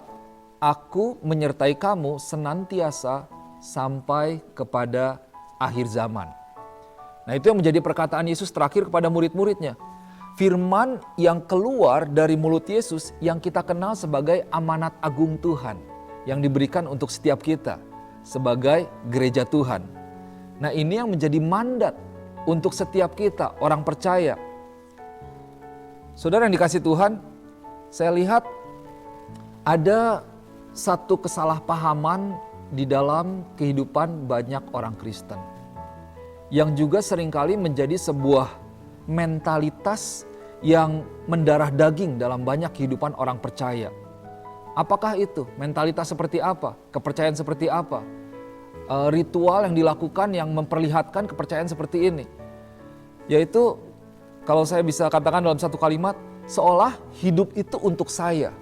aku menyertai kamu senantiasa sampai kepada akhir zaman." Nah itu yang menjadi perkataan Yesus terakhir kepada murid-muridnya. Firman yang keluar dari mulut Yesus yang kita kenal sebagai amanat agung Tuhan. Yang diberikan untuk setiap kita sebagai gereja Tuhan. Nah ini yang menjadi mandat untuk setiap kita orang percaya. Saudara yang dikasih Tuhan, saya lihat ada satu kesalahpahaman di dalam kehidupan banyak orang Kristen. Yang juga seringkali menjadi sebuah mentalitas yang mendarah daging dalam banyak kehidupan orang percaya. Apakah itu? Mentalitas seperti apa? Kepercayaan seperti apa? Ritual yang dilakukan yang memperlihatkan kepercayaan seperti ini. Yaitu kalau saya bisa katakan dalam satu kalimat, seolah hidup itu untuk saya.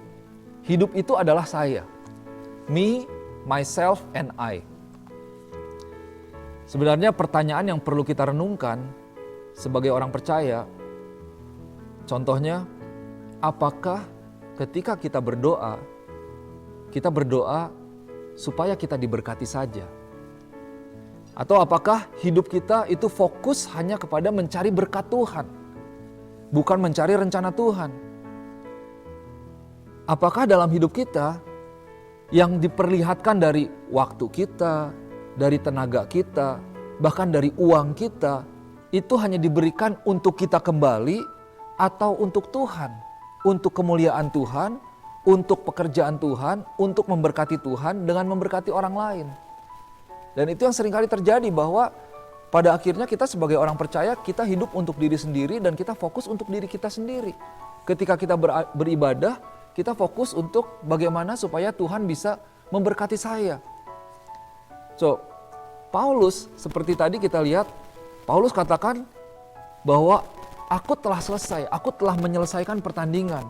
Hidup itu adalah saya. Me, myself, and I. Sebenarnya pertanyaan yang perlu kita renungkan sebagai orang percaya, contohnya, apakah ketika kita berdoa supaya kita diberkati saja? Atau apakah hidup kita itu fokus hanya kepada mencari berkat Tuhan, bukan mencari rencana Tuhan? Apakah dalam hidup kita yang diperlihatkan dari waktu kita, dari tenaga kita, bahkan dari uang kita, itu hanya diberikan untuk kita kembali atau untuk Tuhan, untuk kemuliaan Tuhan, untuk pekerjaan Tuhan, untuk memberkati Tuhan dengan memberkati orang lain? Dan itu yang seringkali terjadi, bahwa pada akhirnya kita sebagai orang percaya, kita hidup untuk diri sendiri dan kita fokus untuk diri kita sendiri. Ketika kita beribadah, kita fokus untuk bagaimana supaya Tuhan bisa memberkati saya. So, Paulus seperti tadi kita lihat, Paulus katakan bahwa aku telah selesai, aku telah menyelesaikan pertandingan.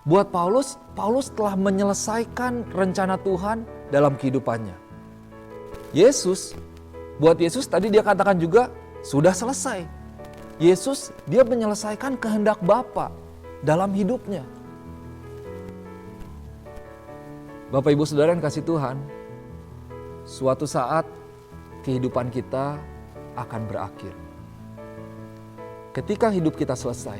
Buat Paulus, Paulus telah menyelesaikan rencana Tuhan dalam kehidupannya. Buat Yesus tadi dia katakan juga sudah selesai. Yesus dia menyelesaikan kehendak Bapa dalam hidupnya. Bapak Ibu Saudara yang kasih Tuhan, suatu saat kehidupan kita akan berakhir. Ketika hidup kita selesai,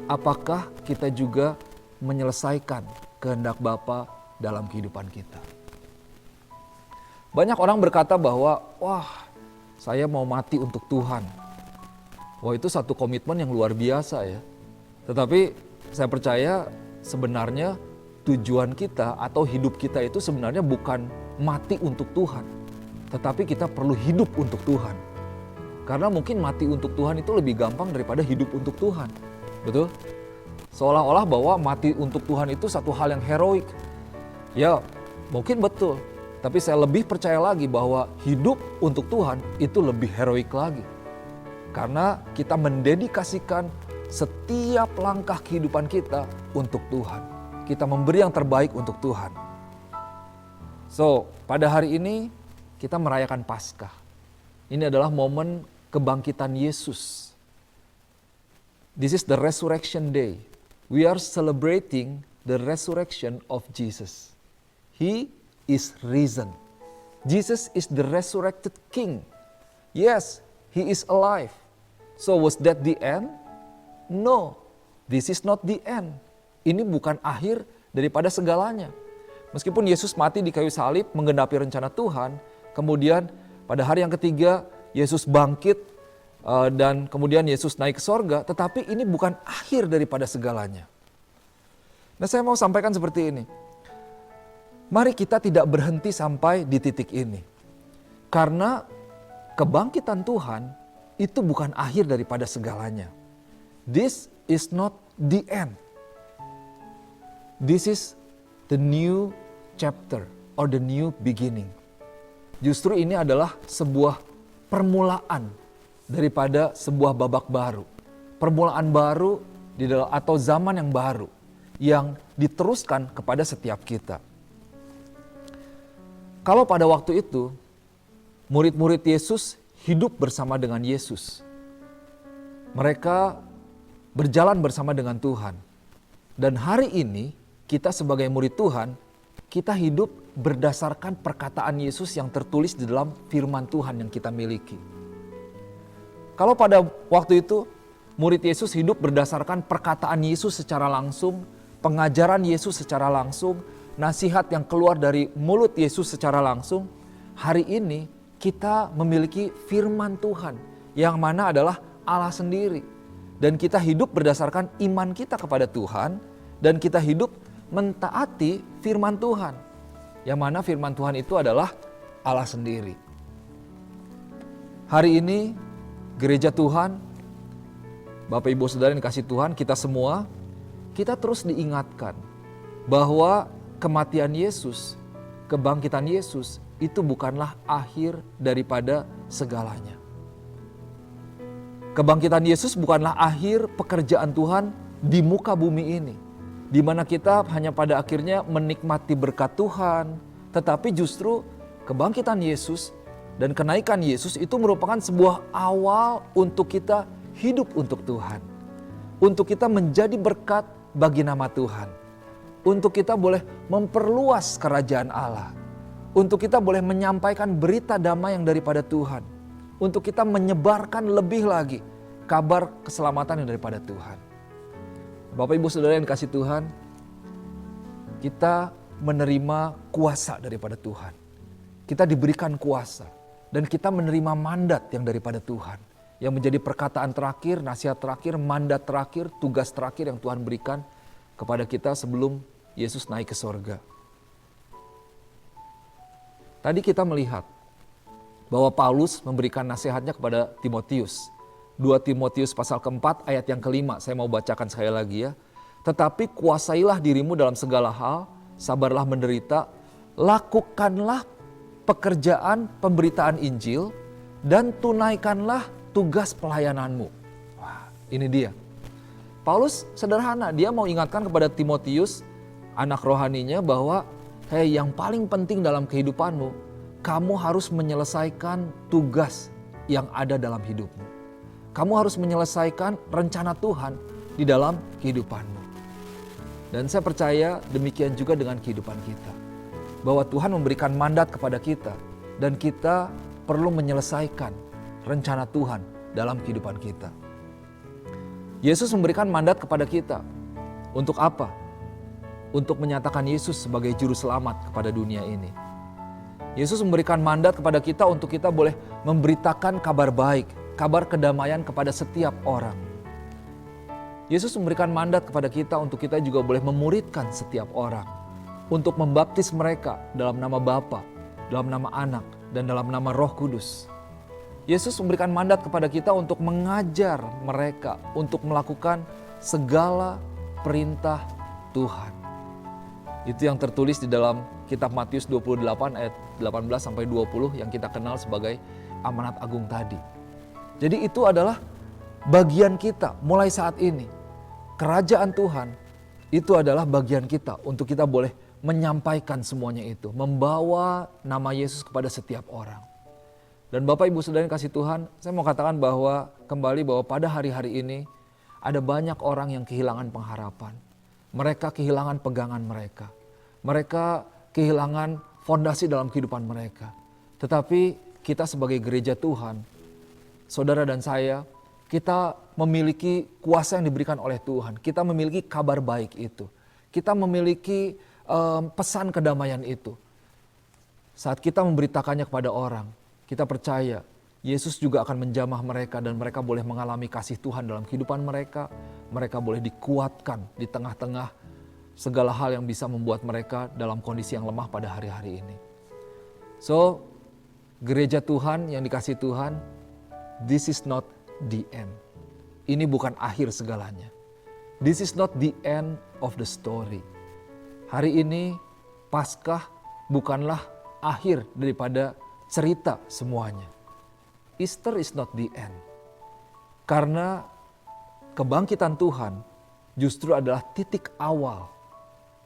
apakah kita juga menyelesaikan kehendak Bapa dalam kehidupan kita? Banyak orang berkata bahwa, wah, saya mau mati untuk Tuhan. Wah, itu satu komitmen yang luar biasa ya. Tetapi saya percaya sebenarnya tujuan kita atau hidup kita itu sebenarnya bukan mati untuk Tuhan. Tetapi kita perlu hidup untuk Tuhan. Karena mungkin mati untuk Tuhan itu lebih gampang daripada hidup untuk Tuhan. Betul? Seolah-olah bahwa mati untuk Tuhan itu satu hal yang heroik. Ya, mungkin betul. Tapi saya lebih percaya lagi bahwa hidup untuk Tuhan itu lebih heroik lagi. Karena kita mendedikasikan setiap langkah kehidupan kita untuk Tuhan. Kita memberi yang terbaik untuk Tuhan. So, pada hari ini kita merayakan Paskah. Ini adalah momen kebangkitan Yesus. This is the resurrection day. We are celebrating the resurrection of Jesus. He is risen. Jesus is the resurrected King. Yes, He is alive. So was that the end? No, this is not the end. Ini bukan akhir daripada segalanya. Meskipun Yesus mati di kayu salib menggenapi rencana Tuhan, kemudian pada hari yang ketiga Yesus bangkit dan kemudian Yesus naik ke sorga, tetapi ini bukan akhir daripada segalanya. Nah, saya mau sampaikan seperti ini. Mari kita tidak berhenti sampai di titik ini. Karena kebangkitan Tuhan itu bukan akhir daripada segalanya. This is not the end. This is the new chapter or the new beginning. Justru ini adalah sebuah permulaan daripada sebuah babak baru. Permulaan baru atau zaman yang baru yang diteruskan kepada setiap kita. Kalau pada waktu itu, murid-murid Yesus hidup bersama dengan Yesus. Mereka berjalan bersama dengan Tuhan. Dan hari ini, kita sebagai murid Tuhan, kita hidup berdasarkan perkataan Yesus yang tertulis di dalam firman Tuhan yang kita miliki. Kalau pada waktu itu, murid Yesus hidup berdasarkan perkataan Yesus secara langsung, pengajaran Yesus secara langsung, nasihat yang keluar dari mulut Yesus secara langsung, hari ini kita memiliki firman Tuhan yang mana adalah Allah sendiri. Dan kita hidup berdasarkan iman kita kepada Tuhan dan kita hidup mentaati firman Tuhan. Yang mana firman Tuhan itu adalah Allah sendiri. Hari ini gereja Tuhan, Bapak Ibu Saudara yang dikasih Tuhan, kita semua, kita terus diingatkan bahwa kematian Yesus, kebangkitan Yesus itu bukanlah akhir daripada segalanya. Kebangkitan Yesus bukanlah akhir pekerjaan Tuhan di muka bumi ini, di mana kita hanya pada akhirnya menikmati berkat Tuhan, tetapi justru kebangkitan Yesus Dan kenaikan Yesus itu merupakan sebuah awal untuk kita hidup untuk Tuhan. Untuk kita menjadi berkat bagi nama Tuhan. Untuk kita boleh memperluas kerajaan Allah. Untuk kita boleh menyampaikan berita damai yang daripada Tuhan. Untuk kita menyebarkan lebih lagi kabar keselamatan yang daripada Tuhan. Bapak Ibu Saudara yang dikasihi Tuhan, kita menerima kuasa daripada Tuhan. Kita diberikan kuasa dan kita menerima mandat yang daripada Tuhan. Yang menjadi perkataan terakhir, nasihat terakhir, mandat terakhir, tugas terakhir yang Tuhan berikan kepada kita sebelum Yesus naik ke sorga. Tadi kita melihat bahwa Paulus memberikan nasihatnya kepada Timotius. 2 Timotius pasal keempat ayat yang kelima, saya mau bacakan sekali lagi ya. Tetapi kuasailah dirimu dalam segala hal, sabarlah menderita, lakukanlah pekerjaan pemberitaan Injil, dan tunaikanlah tugas pelayananmu. Wah, ini dia. Paulus sederhana, dia mau ingatkan kepada Timotius, anak rohaninya, bahwa hey, yang paling penting dalam kehidupanmu, kamu harus menyelesaikan tugas yang ada dalam hidupmu. Kamu harus menyelesaikan rencana Tuhan di dalam kehidupanmu. Dan saya percaya demikian juga dengan kehidupan kita. Bahwa Tuhan memberikan mandat kepada kita dan kita perlu menyelesaikan rencana Tuhan dalam kehidupan kita. Yesus memberikan mandat kepada kita. Untuk apa? Untuk menyatakan Yesus sebagai juru selamat kepada dunia ini. Yesus memberikan mandat kepada kita untuk kita boleh memberitakan kabar baik, kabar kedamaian kepada setiap orang. Yesus memberikan mandat kepada kita untuk kita juga boleh memuridkan setiap orang. Untuk membaptis mereka dalam nama Bapa, dalam nama Anak, dan dalam nama Roh Kudus. Yesus memberikan mandat kepada kita untuk mengajar mereka untuk melakukan segala perintah Tuhan. Itu yang tertulis di dalam kitab Matius 28 ayat 18 sampai 20 yang kita kenal sebagai amanat agung tadi. Jadi itu adalah bagian kita mulai saat ini. Kerajaan Tuhan itu adalah bagian kita untuk kita boleh menyampaikan semuanya itu. Membawa nama Yesus kepada setiap orang. Dan Bapak Ibu Saudara yang kasih Tuhan, saya mau katakan bahwa pada hari-hari ini ada banyak orang yang kehilangan pengharapan. Mereka kehilangan pegangan mereka. Mereka kehilangan fondasi dalam kehidupan mereka. Tetapi kita sebagai gereja Tuhan, saudara dan saya, kita memiliki kuasa yang diberikan oleh Tuhan. Kita memiliki kabar baik itu. Kita memiliki pesan kedamaian itu. Saat kita memberitakannya kepada orang, kita percaya Yesus juga akan menjamah mereka dan mereka boleh mengalami kasih Tuhan dalam kehidupan mereka. Mereka boleh dikuatkan di tengah-tengah segala hal yang bisa membuat mereka dalam kondisi yang lemah pada hari-hari ini. So, gereja Tuhan yang dikasih Tuhan, this is not the end. Ini bukan akhir segalanya. This is not the end of the story. Hari ini Paskah bukanlah akhir daripada cerita semuanya. Easter is not the end. Karena kebangkitan Tuhan justru adalah titik awal.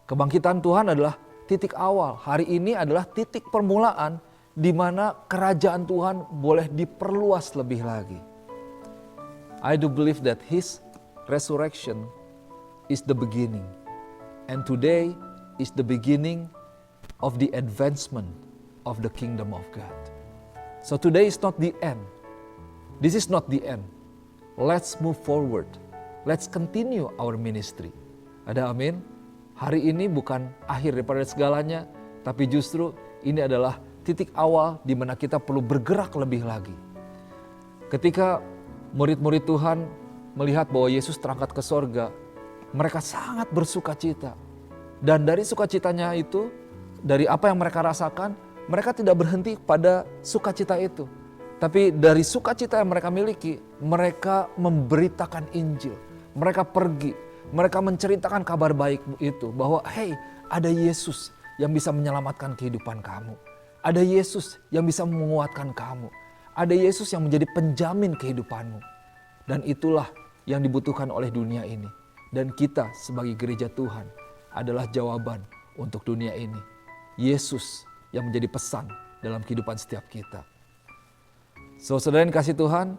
Kebangkitan Tuhan adalah titik awal. Hari ini adalah titik permulaan di mana kerajaan Tuhan boleh diperluas lebih lagi. I do believe that His resurrection is the beginning. And today is the beginning of the advancement of the kingdom of God. So today is not the end. This is not the end. Let's move forward. Let's continue our ministry. Ada amin? Hari ini bukan akhir daripada segalanya, tapi justru ini adalah titik awal di mana kita perlu bergerak lebih lagi. Ketika murid-murid Tuhan melihat bahwa Yesus terangkat ke sorga, mereka sangat bersuka cita. Dan dari sukacitanya itu, dari apa yang mereka rasakan, mereka tidak berhenti pada sukacita itu. Tapi dari sukacita yang mereka miliki, mereka memberitakan Injil. Mereka pergi, mereka menceritakan kabar baik itu. Bahwa hey, ada Yesus yang bisa menyelamatkan kehidupan kamu. Ada Yesus yang bisa menguatkan kamu. Ada Yesus yang menjadi penjamin kehidupanmu. Dan itulah yang dibutuhkan oleh dunia ini. Dan kita sebagai gereja Tuhan adalah jawaban untuk dunia ini. Yesus yang menjadi pesan dalam kehidupan setiap kita. So, saudara yang dikasih Tuhan,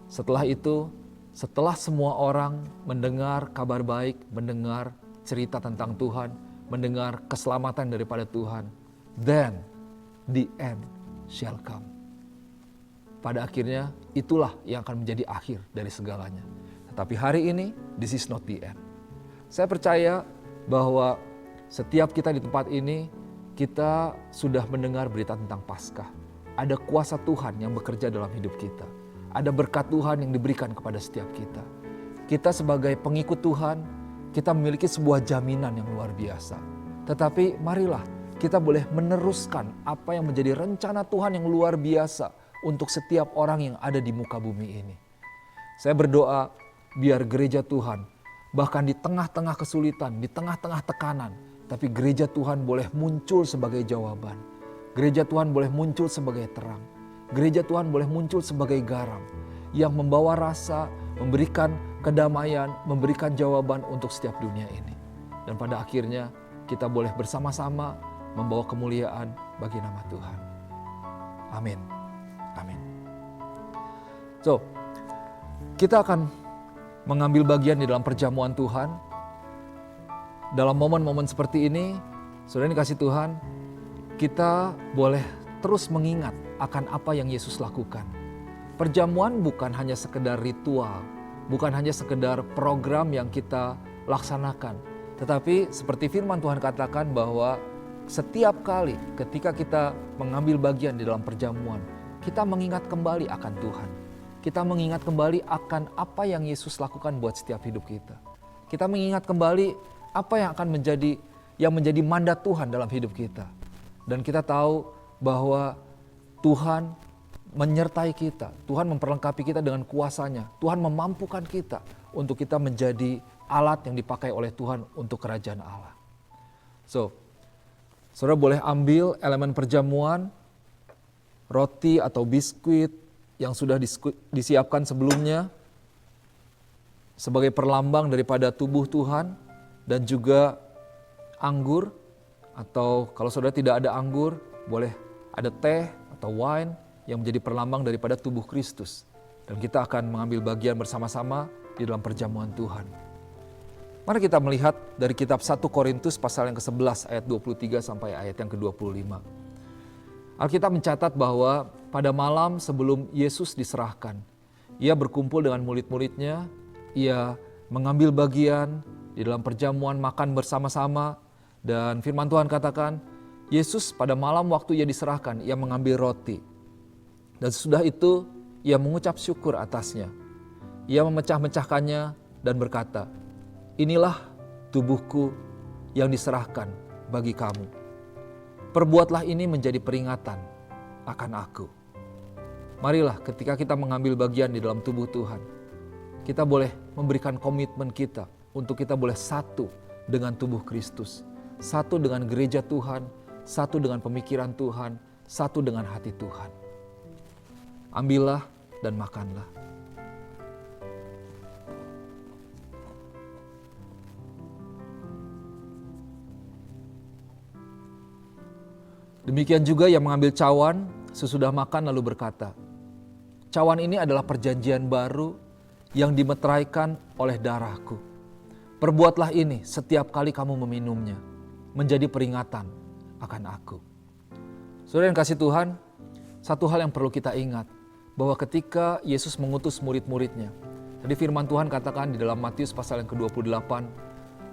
setelah itu, setelah semua orang mendengar kabar baik, mendengar cerita tentang Tuhan, mendengar keselamatan daripada Tuhan, then the end shall come. Pada akhirnya itulah yang akan menjadi akhir dari segalanya. Tetapi hari ini, this is not the end. Saya percaya bahwa setiap kita di tempat ini, kita sudah mendengar berita tentang Paskah. Ada kuasa Tuhan yang bekerja dalam hidup kita. Ada berkat Tuhan yang diberikan kepada setiap kita. Kita sebagai pengikut Tuhan, kita memiliki sebuah jaminan yang luar biasa. Tetapi marilah kita boleh meneruskan apa yang menjadi rencana Tuhan yang luar biasa untuk setiap orang yang ada di muka bumi ini. Saya berdoa biar gereja Tuhan, bahkan di tengah-tengah kesulitan, di tengah-tengah tekanan, tapi gereja Tuhan boleh muncul sebagai jawaban. Gereja Tuhan boleh muncul sebagai terang. Gereja Tuhan boleh muncul sebagai garam yang membawa rasa, memberikan kedamaian, memberikan jawaban untuk setiap dunia ini. Dan pada akhirnya kita boleh bersama-sama membawa kemuliaan bagi nama Tuhan. Amin. Amin. So, kita akan mengambil bagian di dalam perjamuan Tuhan. Dalam momen-momen seperti ini, saudara yang dikasih Tuhan, kita boleh terus mengingat akan apa yang Yesus lakukan. Perjamuan bukan hanya sekedar ritual, bukan hanya sekedar program yang kita laksanakan. Tetapi seperti firman Tuhan katakan bahwa setiap kali ketika kita mengambil bagian di dalam perjamuan, kita mengingat kembali akan Tuhan. Kita mengingat kembali akan apa yang Yesus lakukan buat setiap hidup kita. Kita mengingat kembali apa yang akan menjadi mandat Tuhan dalam hidup kita. Dan kita tahu bahwa Tuhan menyertai kita, Tuhan memperlengkapi kita dengan kuasanya, Tuhan memampukan kita untuk kita menjadi alat yang dipakai oleh Tuhan untuk kerajaan Allah. So, saudara boleh ambil elemen perjamuan, roti atau biskuit yang sudah disiapkan sebelumnya sebagai perlambang daripada tubuh Tuhan, dan juga anggur, atau kalau saudara tidak ada anggur, boleh ada teh atau wine yang menjadi perlambang daripada tubuh Kristus. Dan kita akan mengambil bagian bersama-sama di dalam perjamuan Tuhan. Mari kita melihat dari kitab 1 Korintus pasal yang ke-11 ayat 23 sampai ayat yang ke-25. Alkitab mencatat bahwa pada malam sebelum Yesus diserahkan, ia berkumpul dengan murid-muridnya, ia mengambil bagian di dalam perjamuan, makan bersama-sama, dan firman Tuhan katakan, Yesus pada malam waktu ia diserahkan, ia mengambil roti. Dan sesudah itu, ia mengucap syukur atasnya. Ia memecah-mecahkannya dan berkata, inilah tubuhku yang diserahkan bagi kamu. Perbuatlah ini menjadi peringatan akan aku. Marilah ketika kita mengambil bagian di dalam tubuh Tuhan, kita boleh memberikan komitmen kita untuk kita boleh satu dengan tubuh Kristus. Satu dengan gereja Tuhan, satu dengan pemikiran Tuhan, satu dengan hati Tuhan. Ambillah dan makanlah. Demikian juga yang mengambil cawan sesudah makan lalu berkata, cawan ini adalah perjanjian baru yang dimeteraikan oleh darahku. Perbuatlah ini setiap kali kamu meminumnya, menjadi peringatan akan aku. Saudara yang kasih Tuhan, satu hal yang perlu kita ingat, bahwa ketika Yesus mengutus murid-muridnya, tadi firman Tuhan katakan di dalam Matius pasal yang ke-28,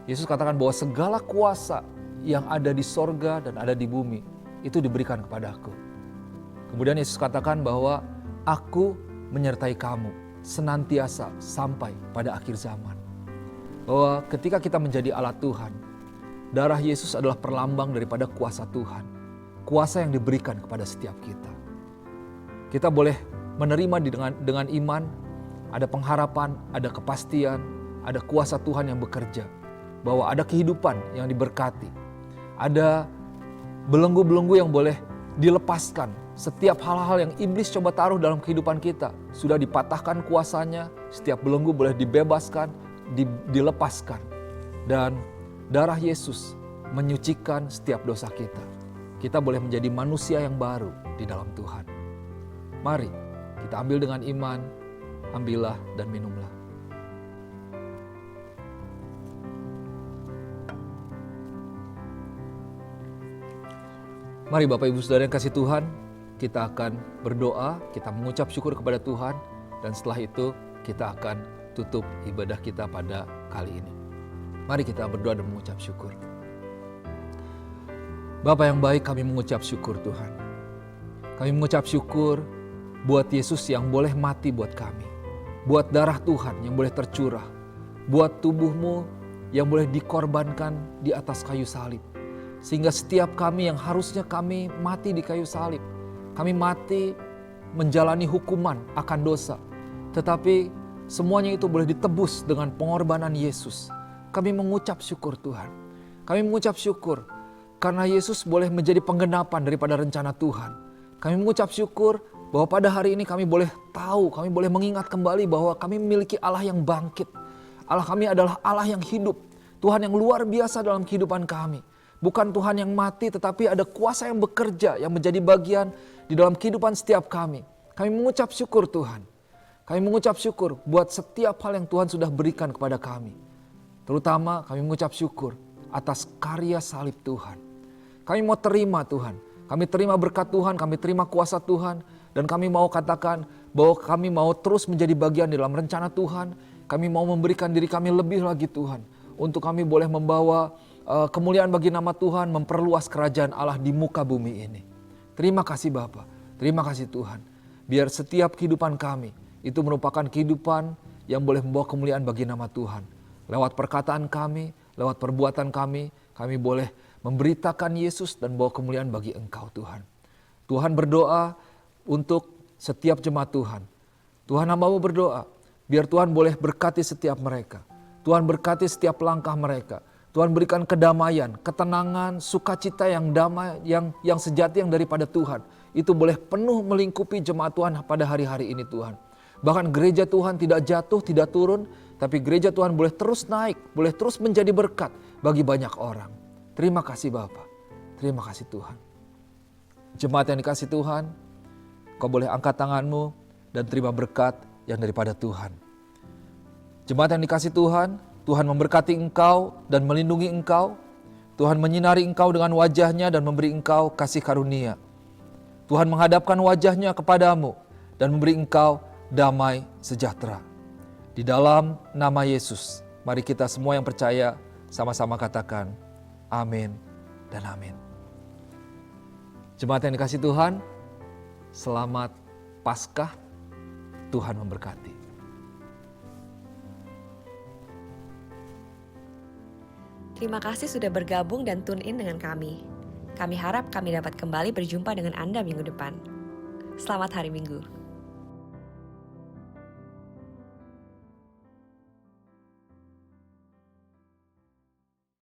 Yesus katakan bahwa segala kuasa yang ada di sorga dan ada di bumi, itu diberikan kepadaku. Kemudian Yesus katakan bahwa aku menyertai kamu senantiasa sampai pada akhir zaman. Bahwa ketika kita menjadi alat Tuhan, darah Yesus adalah perlambang daripada kuasa Tuhan. Kuasa yang diberikan kepada setiap kita. Kita boleh menerima dengan iman, ada pengharapan, ada kepastian, ada kuasa Tuhan yang bekerja. Bahwa ada kehidupan yang diberkati. Ada belenggu-belenggu yang boleh dilepaskan. Setiap hal-hal yang iblis coba taruh dalam kehidupan kita sudah dipatahkan kuasanya, setiap belenggu boleh dibebaskan, dilepaskan. Dan darah Yesus menyucikan setiap dosa kita. Kita boleh menjadi manusia yang baru di dalam Tuhan. Mari Kita ambil dengan iman, ambillah dan minumlah. Mari Bapak Ibu Saudara yang kasih Tuhan, kita akan berdoa, kita mengucap syukur kepada Tuhan, dan setelah itu kita akan tutup ibadah kita pada kali ini. Mari kita berdoa dan mengucap syukur. Bapa yang baik, kami mengucap syukur Tuhan. Kami mengucap syukur buat Yesus yang boleh mati buat kami. Buat darah Tuhan yang boleh tercurah. Buat tubuh-Mu yang boleh dikorbankan di atas kayu salib. Sehingga setiap kami yang harusnya kami mati di kayu salib, kami mati menjalani hukuman akan dosa. Tetapi semuanya itu boleh ditebus dengan pengorbanan Yesus. Kami mengucap syukur Tuhan. Kami mengucap syukur karena Yesus boleh menjadi penggenapan daripada rencana Tuhan. Kami mengucap syukur bahwa pada hari ini kami boleh tahu, kami boleh mengingat kembali bahwa kami memiliki Allah yang bangkit. Allah kami adalah Allah yang hidup. Tuhan yang luar biasa dalam kehidupan kami. Bukan Tuhan yang mati, tetapi ada kuasa yang bekerja, yang menjadi bagian di dalam kehidupan setiap kami. Kami mengucap syukur Tuhan. Kami mengucap syukur buat setiap hal yang Tuhan sudah berikan kepada kami. Terutama kami mengucap syukur atas karya salib Tuhan. Kami mau terima Tuhan. Kami terima berkat Tuhan, kami terima kuasa Tuhan. Dan kami mau katakan bahwa kami mau terus menjadi bagian dalam rencana Tuhan. Kami mau memberikan diri kami lebih lagi Tuhan. Untuk kami boleh membawa kemuliaan bagi nama Tuhan, memperluas kerajaan Allah di muka bumi ini. Terima kasih Bapa, terima kasih Tuhan. Biar setiap kehidupan kami itu merupakan kehidupan yang boleh membawa kemuliaan bagi nama Tuhan. Lewat perkataan kami, lewat perbuatan kami boleh memberitakan Yesus dan bawa kemuliaan bagi Engkau Tuhan. Tuhan berdoa untuk setiap jemaat Tuhan. Tuhan hamba-Mu berdoa, biar Tuhan boleh berkati setiap mereka. Tuhan berkati setiap langkah mereka. Tuhan berikan kedamaian, ketenangan, sukacita yang damai, yang sejati yang daripada Tuhan. Itu boleh penuh melingkupi jemaat Tuhan pada hari-hari ini Tuhan. Bahkan gereja Tuhan tidak jatuh, tidak turun, tapi gereja Tuhan boleh terus naik, boleh terus menjadi berkat bagi banyak orang. Terima kasih Bapa, terima kasih Tuhan. Jemaat yang dikasih Tuhan, kau boleh angkat tanganmu dan terima berkat yang daripada Tuhan. Jemaat yang dikasih Tuhan, Tuhan memberkati engkau dan melindungi engkau. Tuhan menyinari engkau dengan wajahnya dan memberi engkau kasih karunia. Tuhan menghadapkan wajahnya kepadamu dan memberi engkau damai sejahtera. Di dalam nama Yesus, mari kita semua yang percaya sama-sama katakan amin dan amin. Jemaat yang dikasih Tuhan, selamat Paskah, Tuhan memberkati. Terima kasih sudah bergabung dan tune in dengan kami. Kami harap kami dapat kembali berjumpa dengan Anda minggu depan. Selamat hari Minggu.